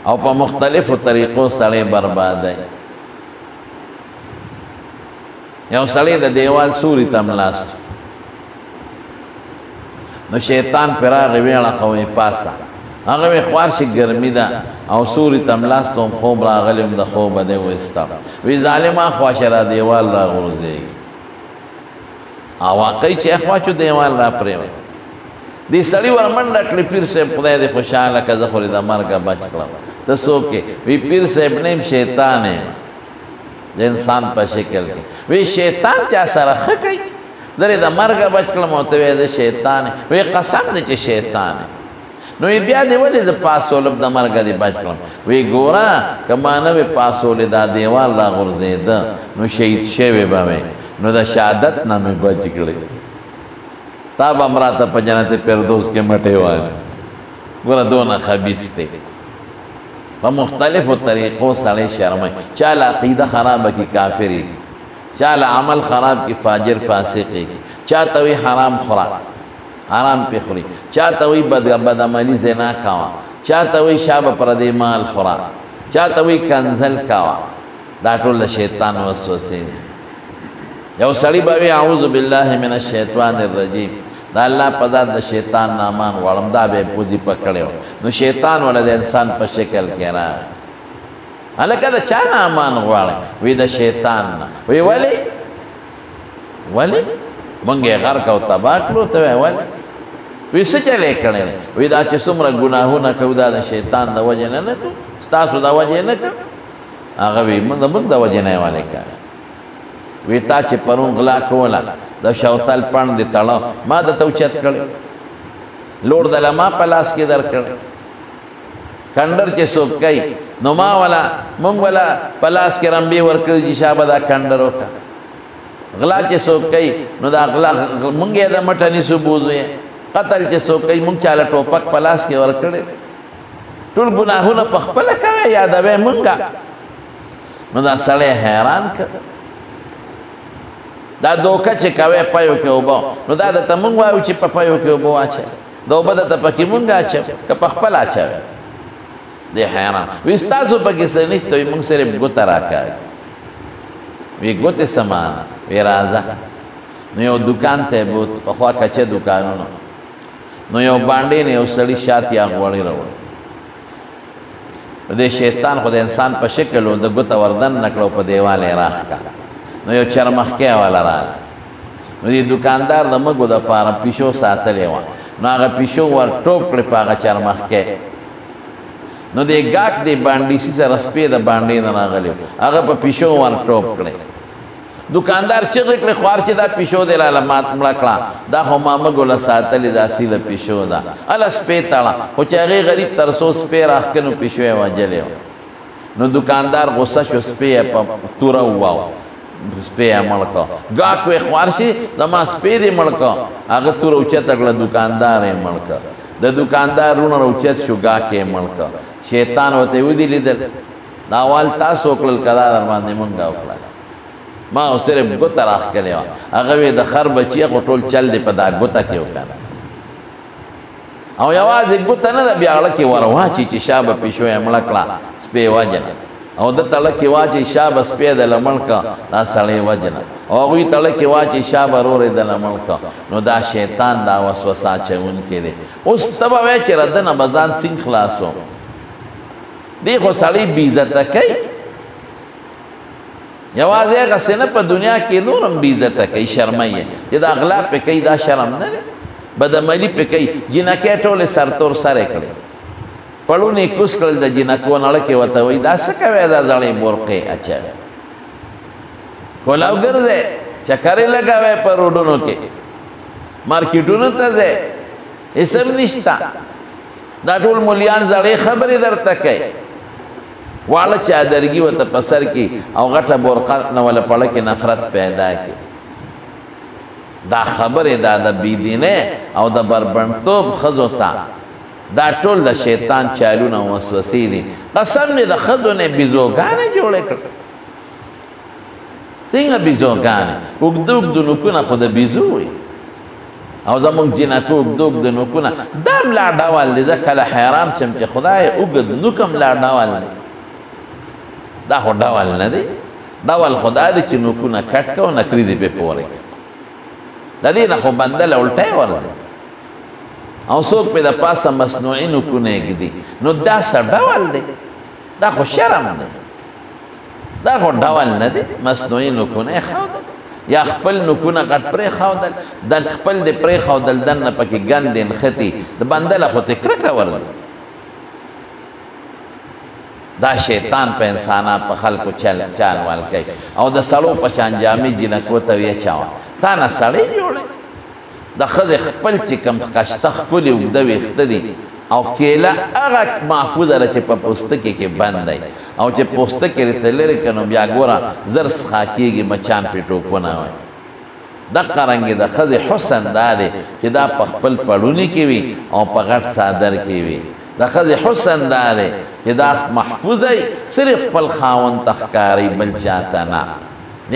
او په مختلفو طریقو سړی بربادوي یو سړی د دیوال سوري ته ملاست نو شیطان پرې راغی ویې اړخوی پاسه هغه وی خوار شي ګرمي ده او سوري ته ملاستو هم خوب راغلی هم د خوبه دی وایسته وی ظالما خواشه را دیوال را غورځېږي او واقعي چې اخواچو دیوال را پرېوت دې سړي ور منډه کړې پیر صاحب خدای دې خوشحاله که زه خو د مرګه بچ کړم ته څوک یې وی پیر صاحب نه یم شیطان یم د انسان په شکل کې وی شیطان چا سره ښه کوي درې د مرګه بچ کړم او ته وایې زه شیطان یم وی قسم دی چې شیطان یم نو بیا دې ولې زه پاسولم د مرګه دې بچ کړم وی ګوره که ما نه وې پاسولې دا دیوال را غورځېده نو شهید شوی به مې نو د شهادت نه مې بچ کړی تا به هم راته په جنت فردوس کې مټې وایې ګوره دونه خبیث دی په مختلفو طریقو سړی شرموي چا له عقیده خرابه کي کافر یې چا له عمل خراب کي فاجر فاسق یې چا ته وایي حرام خوره حرام پی خوری چاہتا ہوئی بدعملی زنا کھاوا چاہتا ہوئی شاب پردی مال خورا چاہتا ہوئی کنزل کھاوا دا ټول شیطان وسوسه یو سړی به اعوذ بالله من الشیطان الرجیم دا الله په ذات د شیطان نامان غواړم دا به پوزي پکړیو نو شیطان ولې د انسان په شکل کې راغی هلکه د چا نامان غواړي وی د شیطان نه وی ولی مونږ یې غرق او تباه کړو ته وایې ولې وی څه چلی کړی دی وی دا چې څومره ګناهونه کوو دا د شیطان د وجې نه نه کوو ستاسو د وجې نه کوو هغه وی موږ د وجې نه یې ولې کوې وی تا چې پرون غلا کوله د شوتل پڼ دې تړه ما درته اوچت کړی لوړ دله ما په لاس کې در کړی کنډر چې څوک کوي نو ما ولا مونږ ولا په لاس کې رمبې ورکړي چې شابه دا کنډر وکړه غلا چې څوک کوي نو دا غلا مونږ یې د مټه نیسو بوځو یې قتل چې څوک کوي مونږ چاله ټوپک په لاس کې ورکړی ټول ګناهونه په خپله کوې یادوې مونږه نو دا سړی حیران کړ دا دوکه چې کوې پیو کې اوبه نو دا درته مونږ وایو چې په پیو کې اوبه واچوې د اوبه درته پکې مونږ اچوو که په خپله اچوې دی حیران وی ستاسو پکې څه نشته وي مونږ صرف ګوته راکوي وی ګوتې څه معنا وی راځه نو یو دکان ته یې بوت پخوا کچه دکانونه نو یو بانډې نه یو سړي شات یا غوړي راوړ دې شیطان خو د انسان په شکل و د ګوته وردن نه کړه او په دیوال یې راښکه نو یو چرمخکی والا راغی نو دې دوکاندار د مږو دپاره پیشو ساتلې وه نو هغه پیشو ور ټوپ کړې په هغه چرمخکی نو دې ګاک دې بانډیسي سره سپې د باندې نه راغلی هغه په پیشو ور ټوپ کړې دوکاندار چغې کړې خوار چې دا پیشو دې راله مات مړه کړه دا خو ما مږو له ساتلې دا اصیله پیشو ده هله سپې تړه خو چې هغې غریب تر څو سپې راښکه نو پیشو یې وجلې وه نو دوکاندار غصه شو سپې یې په توره وواو سپې یې مړ کړه ګاک وې خوار شي زما سپې دې مړ کړه هغه توره اوچته کړه دوکاندار یې مړ کړه د دوکاندار رونه راوچت شو ګاک یې مړ کړه شیطان ورته ودي لیدل دا اول تاسو وکړل که دا در باندې مونږ وکړه ما او صرف ګوته راښکلې وه هغه وې د خر بچی خو ټول چل دی په دا ګوته کې وکړه او یوازې ګوته نه ده بیا اړه کې ور واچي چې شا به پیشو یې مړه کړه سپې وجنه او د تړه کې واچي شا به سپې دله مړ کړه دا سړی وجنه او هغوی تړه کې واچي شا به رور یې دله مړ کړه نو دا شیطان دا وسوسه اچوونکی دی اوس ته به وایې چې رده نه به ځان سینګ خلاصو دی خو سړی بېعزته کوي یوازې هغسې نه په دنیا کې نور هم بېعزته کوي شرموي یې چې دا غلا پې کوي دا شرم نه دی بدعملي پې کوي جینکۍ ټولې سرتور سرې کړې پړونې کوز کړل د جینکو نړه کې ورته وایي دا څه کوې دا زړې بورقې اچوې کولاو ګرځې چکرې لګوې په روډونو کې مارکیټونو ته ځې هېڅ هم نشته دا ټول مولیان زړې خبرې درته کوي واړه چادرګي ورته په سر کې او غټه بورقه نه وله پړه کې نفرت پیدا کړي دا خبرې دا د بېدینۍ او د بربنډتوب ښځو ته دا ټول د شیطان چالونه او وسوسې دي قسم دې د ښځو نه بیزوګانې جوړې کړه څنګه بیزوګانې اوږده اوږده نوکونه خو د بیزو وي او زمونږ جینکو اوږده اوږده نوکونه دا هم لا ډول دی زه کله حیران شم چې خدای اوږد نوک هم لا ډول دی دا خو ډول نه دی ډول خو دا دی چې نوکونه کټ کړه او نکري دې پې پورې کړه د دې نه خو بنده له الټی ورځي او څوک پې د پاسه مصنوعي نوکونه ږدي نو دا څه ډول دی دا خو شرم دی دا خو ډول نه دی مصنوعي نوکونه یې ښودل یا خپل نوکونه غټ پرېښودل د خپل دې پرېښودل دننه پکې ګندې نښتي د بنده له خو تې کرکه ورځي دا شیطان په انسانان په خلکو چال وال کوي او د سړو په شان جامې جینکو ته ویې چاوه تا نه سړی جوړی د ښځې خپل چې کوم کشته ښکلي اوږده ویښته دي او کیله هغه محفوظه ده چې په پوستکي کې بند دی او چې پوستکي ورته لرې کړه نو بیا ګوره زر څښا کېږي مچان پرې ټوپونه وایي دقه رنګې د ښځې حسن دا دی چې دا په خپل پړوني کې وي او په غټ څادر کې وي د ښځې حسن دا دی چې دا محفوظ دی صرف خپل خاوند ته ښکاري بل چاته نه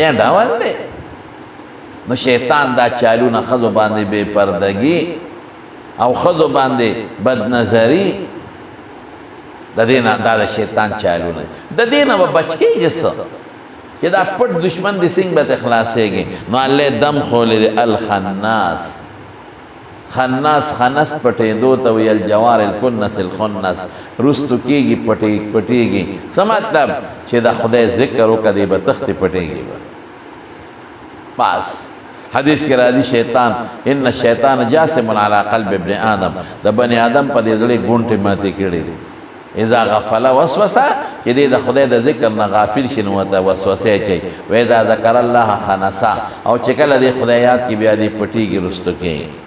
یا ډول دی نو شیطان دا چالونه ښځو باندې بې پردګي او ښځو باندې بدنظري د دې نه دا د شیطان چالونه د دې نه به بچ کېږي څه چې دا پټ دشمن دې څنګه به ته خلاصېږي نو الله دم خولی دی الخناس خناس خنس پټېدو ته وي الجوار الکنس الخنس رستو کېږي پټېږي څه مطلب چې د خدای ذکر وکړه دی به تختې پټېږي بس حدیث کې راځي شیطان ان الشیطان جاسم علی قلب ابن آدم د بني آدم په دې زړه ګونټې ماتې کړي دي اذا غفل وسوسه چې دې د خدای د ذکر نه غافل شي نو ته وسوسه اچي و اذا ذکر الله خنسا او چې کله دې خدای یاد کې بیا دې پټيږي رستو کې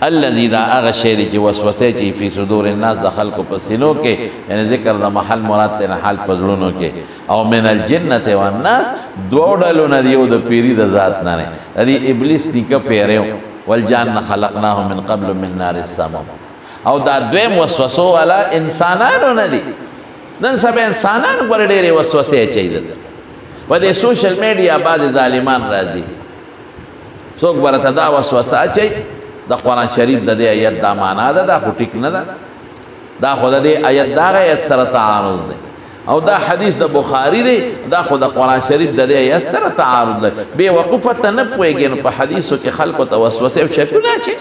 الذي دا هغه شی دی چې وسوسه اچي په صدور الناس د خلکو په سینو کې یعنی ذکر د محل مراد ته حال پزړونو کې او من الجنه والناس دوه ډلونه دی یو د پیری د ذات نه نه دی ابلیس نیکه پیریو والجان خلقناه من قبل من نار السموم او دا دویم وسوسو والا انسانانو نه دي نن سبا انسانان پر ډېرې وسوسې اچي دته په دې سوشل میډیا باندې ظالمان راځي څوک ورته دا وسوسه اچي د قرآن شریف د دې آیت دا معنا ده دا خو ټیک نه ده دا خو د دې آیت دا آیت سره تعارض دی او دا حدیث د بخاری دی دا خو د قرآن شریف د دې آیت سره تعارض دی بې وقوفه ته نه پوهېږي نو په حدیثو کې خلکو ته وسوسې او شکونه اچي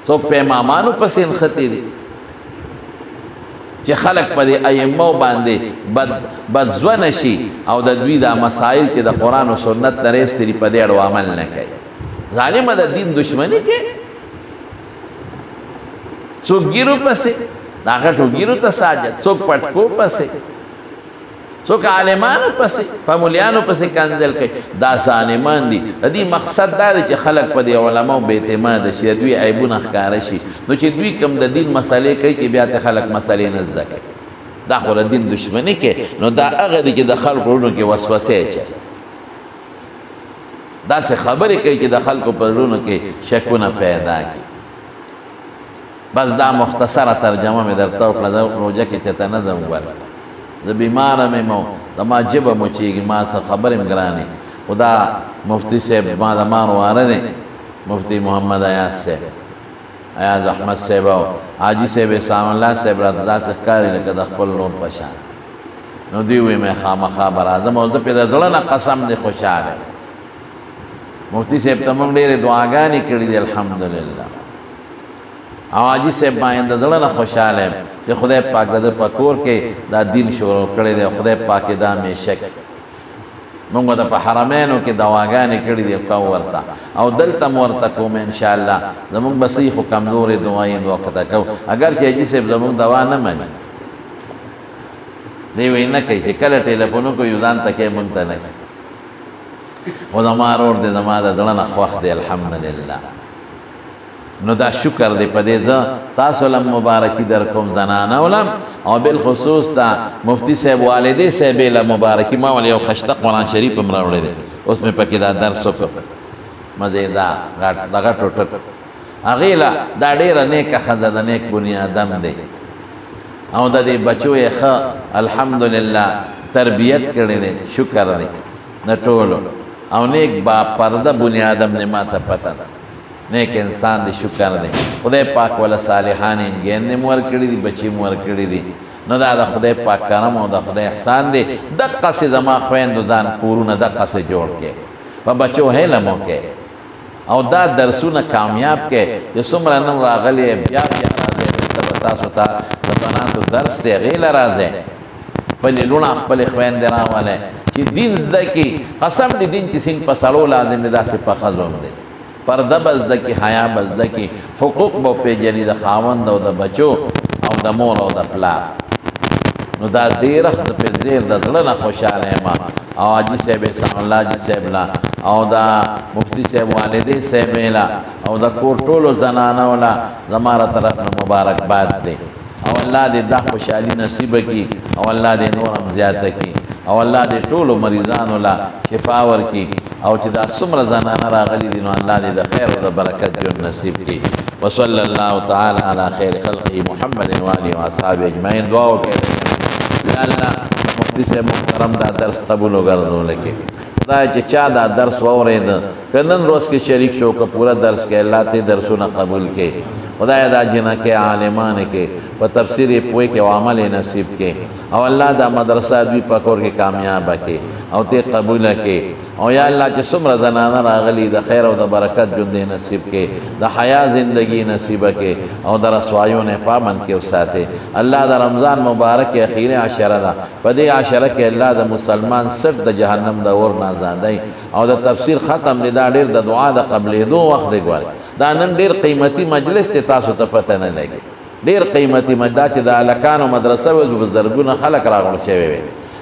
څوک په امامانو پسې نښتي دي چې خلق په دې ائمو باندې بدزوه نشي او د دوی دا مسائل چې د قرآن او سنت نه راایستلي په دې اړه عمل نه کوي. ظالمه د دین دشمني کوي، څوک ګیرو پسې د غټو ګیرو ته ساجد، څوک پټکو پسې، څوک عالمانو پسې په مولیانو پسې کنځل کوي. دا ظالمان دي. د دې مقصد دا دی چې خلک په دې علماو بې اعتماده شي، دوی عیبونه ښکاره شي. نو چې دوی کوم د دین مسلې کوي چې بیا ته خلک مسلې نه زده کوي، دا خو د دین دشمني کوي. نو دا هغه دی چې د خلکو زړونو کې وسوسې اچوي، داسې خبرې کوي چې د خلکو په زړونو کې شکونه پیدا کړي. بس دا مختصره ترجمه مې درته وکړه. روژه کې چې ته نظم وکړه، زه بیماره مې مو زما ژبه مچېږي، ما څه خبرې م ګرانې. خو دا مفتی صاحب ما د ما واره دی، مفتی محمد ایاز صاحب، ایاز احمد صاحب او حاجي صاحب اسلام الله صاحب راته داسې ښکاري لکه د خپل نور په شان. نو دوی وایي مې خامخا به راځم او زه پرې د زړه نه قسم دی خوشحاله. مفتی صاحب ته موږ ډېرې دعاګانې کړي دي الحمدلله، او حاجي صاحب باندې د زړه نه خوشحاله یم چې خدای پاک د په کور کې دا دین شروع کړی دی. خدای پاک دا همیشه کوي. موږ ته په حرمینو کې دعاګانې کړي دي کو ورته، او دلته م ورته کوم انشاءالله. زموږ به صحیح خو کمزورې دعایې وخته کوو، اگر چې حاجي صاحب زموږ دوا نه مني. دی وایي نه کوي چې کله ټلیفون وکړو یو ځان ته کوي، موږ ته نه کوي. خو زما ورور دی، زما د زړه نه خوښ دی الحمدلله. نو دا شکر دی په دې زه تاسو لم مبارکي در کوم، زنانو لم، او بالخصوص دا مفتی صاحب والدې صاحبې له مبارکي. ما ولې یو خشته قرآن شریف هم راوړی دی، اوس مې پکې دا درس وکړ مزېدار د غټو ټکو. هغې له دا ډېره نیکه ښځه د نیک بنیادم دی، او د دې بچو یې ښه الحمدلله تربیت کړی دی. شکر دی د ټولو، او نیک با پرده بنیادم دی، ما ته پته ده نیک انسان دی. شکر دی خدای پاک ولا صالحان انګیندې مو ورکړي دي، بچي مو ورکړي دي. نو دا د خدای پاک کرم او د خدای احسان دی. دقسې زما خویندو ځان کورونه دقسې جوړ کړي، په بچو هیله مو کوي، او دا درسونه کامیاب کوي. چې څومره نن راغلی بیا بیا راځئ، دلته به تاسو ته د بناتو درس دی، هغې له راځئ. خپلې لوڼه خپلې خویندې راولئ چې دین زده کړي. قسم دې دین چې څنګه په سړو لازم دی داسې په ښځو هم دی. پرده به زده کړي، حیا به زده کړي، حقوق به وپېژني د خاوند او د بچو او د مور او د پلار. نو دا ډېره پرې ډېر د زړه نه خوشحاله یم. او حاجي صاحب اسلام الله حاجي صاحب له، او دا مفتی صاحب والدې صاحبې له، او د کور ټولو زنانو له زما له طرف نه مبارکباد دی. او الله دې دا خوشحالي نصیبه کړي، او الله دې نور هم زیاته کړي، او الله دې ټولو مریضانو له شفا ورکړي. او چې دا څومره زنانه راغلي دي، نو الله دې د خیر او د برکت ژوند نصیب کړي. وصلی الله تعالی علی خیر خلقه محمد و آله و اصحابه اجمعین. دعا وکړئ یا الله مفتی صاحب محترم دا درس قبول وګرځولی کړي. خدای چې چا دا درس واورېده که نن روز کې شریک شو، که پوره درس کې الله ته درسونه قبول کړي. خدای دا جنکې عالمانې کې په تفسیر یې پوهې کې او عمل یې نصیب کړي. او الله دا مدرسه دوی په کور کې کامیابه کړي او ته قبوله کړي. او یا الله چې څومره زنانه راغلي د خیر او د برکت ژوند یې نصیب کړي، د حیا زندگی نصیبه کړي، او د رسوایو نه پابند کړي وساتې. الله د رمضان مبارک اخیری عشره ده، په دې عشره کې الله د مسلمان صرف د جهنم د اور نه آزادوي. او د تفسیر ختم دی، دا ډېر د دعا د قبلېدو وخت دی. ګورئ دا نن ډېر قیمتي مجلس دی، تاسو ته پته نه لګي. ډېر قیمتي مجلس چې د هلکانو مدرسه وه، بزرګونه خلک راغونډ شوي وي.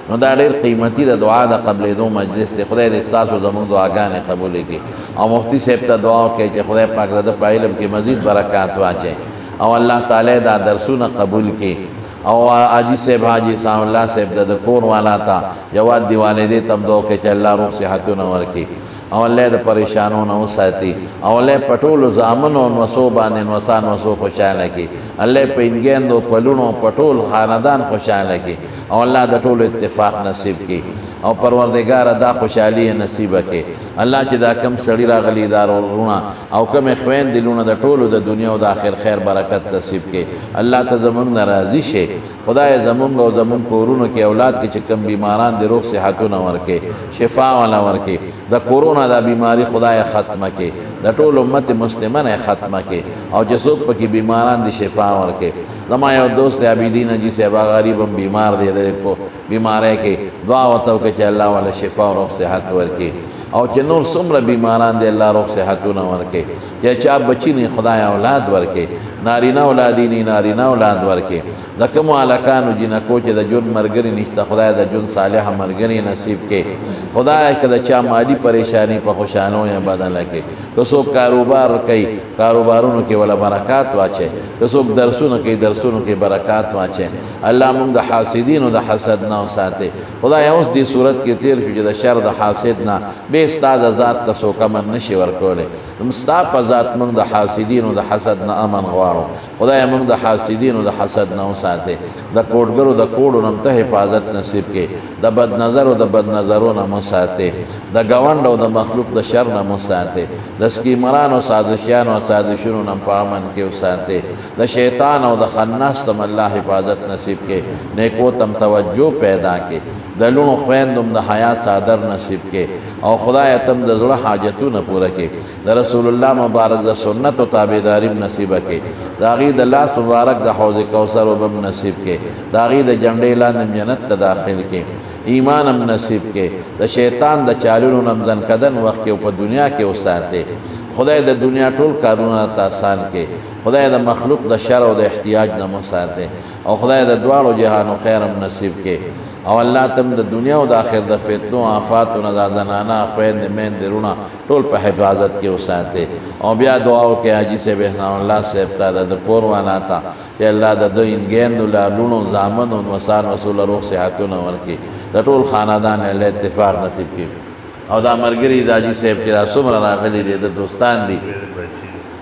نو دا ډېر قیمتي د دعا د قبلېدو مجلس دی. خدای دې ستاسو زموږ دعاګانې قبولې کړي. او مفتی صاحب ته دعا وکړئ چې خدای پاک د ده په علم کې مزید برکات واچوي، او الله تعالی دا درسونه قبول کړي. او حاجي صاحب حاجي اسلام الله صاحب د کور والا ته جواد دی والدې ته هم دعا وکړئ چې الله روغ صحتونه ورکړي، او الله د پریشانو نه وساتي، او الله په ټولو زامنو او نوسو باندې نوسان وسو خوشحاله کړي. الله په انګیندو په لوڼو په ټول خاندان خوشحاله کړي، او الله د ټولو اتفاق نصیب کړي. او پروردگار دا خوشحالي نصیب کړي. الله چې دا کم سړي راغلي دا ورونه او کم خویندې لونه د ټولو د دنیا او د آخر خیر برکت نصیب کړي. الله ته زموږ نه راضي شي. خدای زموږ او زموږ کورونو کې اولاد کې چې کم بیماران دي روغ صحتونه ورکړي، شفا والا ورکړي. د کورونا دا بیماری خدای ختمه کړي. د ټول امت مسلمه نه ختمه کې او چې څوک پکې بیماران دي شفا ورکې. زما یو دوست عابدین حاجي صاحب غریب هم بیمار دی په بیماری کې دعا ورته وکړه چې الله والا شفا او روغ صحت ورکړي او چې نور څومره بیماران دي الله روغ صحتونه ورکړي چې چا بچی نه خدای اولاد ورکړي نارینه اولادی نه نارینه اولاد ورکړي د کوم الکانو جنکو چې د جون مرګري نشته خدای د جون صالح مرګري نصیب کې خدای کله چا مالی پریشانی په خوشانو یا بدل کې که څوک کاروبار کوي کاروبارونو کې ولا برکات واچي که څوک درسونه کوي درسونو کې برکات واچي الله موږ د حاسدین او د حسد نه ساتي خدای اوس دې صورت کې تیر شو چې د شر د حاسد نه به استاد ذات ته څوک امن نشي ورکوله مستا په ذات موږ د حاسدین او د حسد نه امن غواړو خدای موږ د حاسدین او د حسد نه ساتي د کوډګرو د کوډو نم ته حفاظت نصیب کې د بد نظر او د بد نظرونو مو ساتي د گاوند او د مخلوق د شر نه مو ساتي د سکیمرانو سازشیانو او سازشونو نه په امن کې وساتي د شیطان او د خناس تم الله حفاظت نصیب کې نیکو تم توجه پیدا کې د لونو خويندم د حیا صادر نصیب کې او خدای تم د زړه حاجتونه پوره کې د رسول الله مبارک د سنت او تابعداري نصیب کې داغي د لاس مبارک د حوض کوثر وبم نصیب کې داغي د جنډې لاندې جنت ته داخل کې ایمان هم نصیب کې د شیطان د چالونو نمزن کدن وخت کې په دنیا کې وساته خدای د دنیا ټول کارونه آسان کې خدای د مخلوق د شر او د احتیاج نه مساته او خدای د دواړو جهانو خیر هم نصیب کې او الله تم د دنیا او د آخرت د فتنو آفات او نزادنانا خويند مین درونه ټول په حفاظت کې وساته او بیا دعا وکړه حاجی صاحب الله صاحب ته د پوروانا تا چې الله د دوی ګیند لونو زامن او وسان رسول روح صحتونه ورکړي د ټول خاندان له اتفاق نصیب کړي او دا مرګري د حاجی صاحب چې څومره راغلي دي د دوستان دي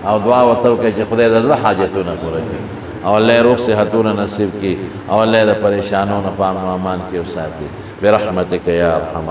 او دعا وته وکړه چې خدای د حاجتونه پوره کړي او الله روح صحتونه نصیب کړي او الله د پریشانونو په امان کې وساتي برحمتک یا ارحم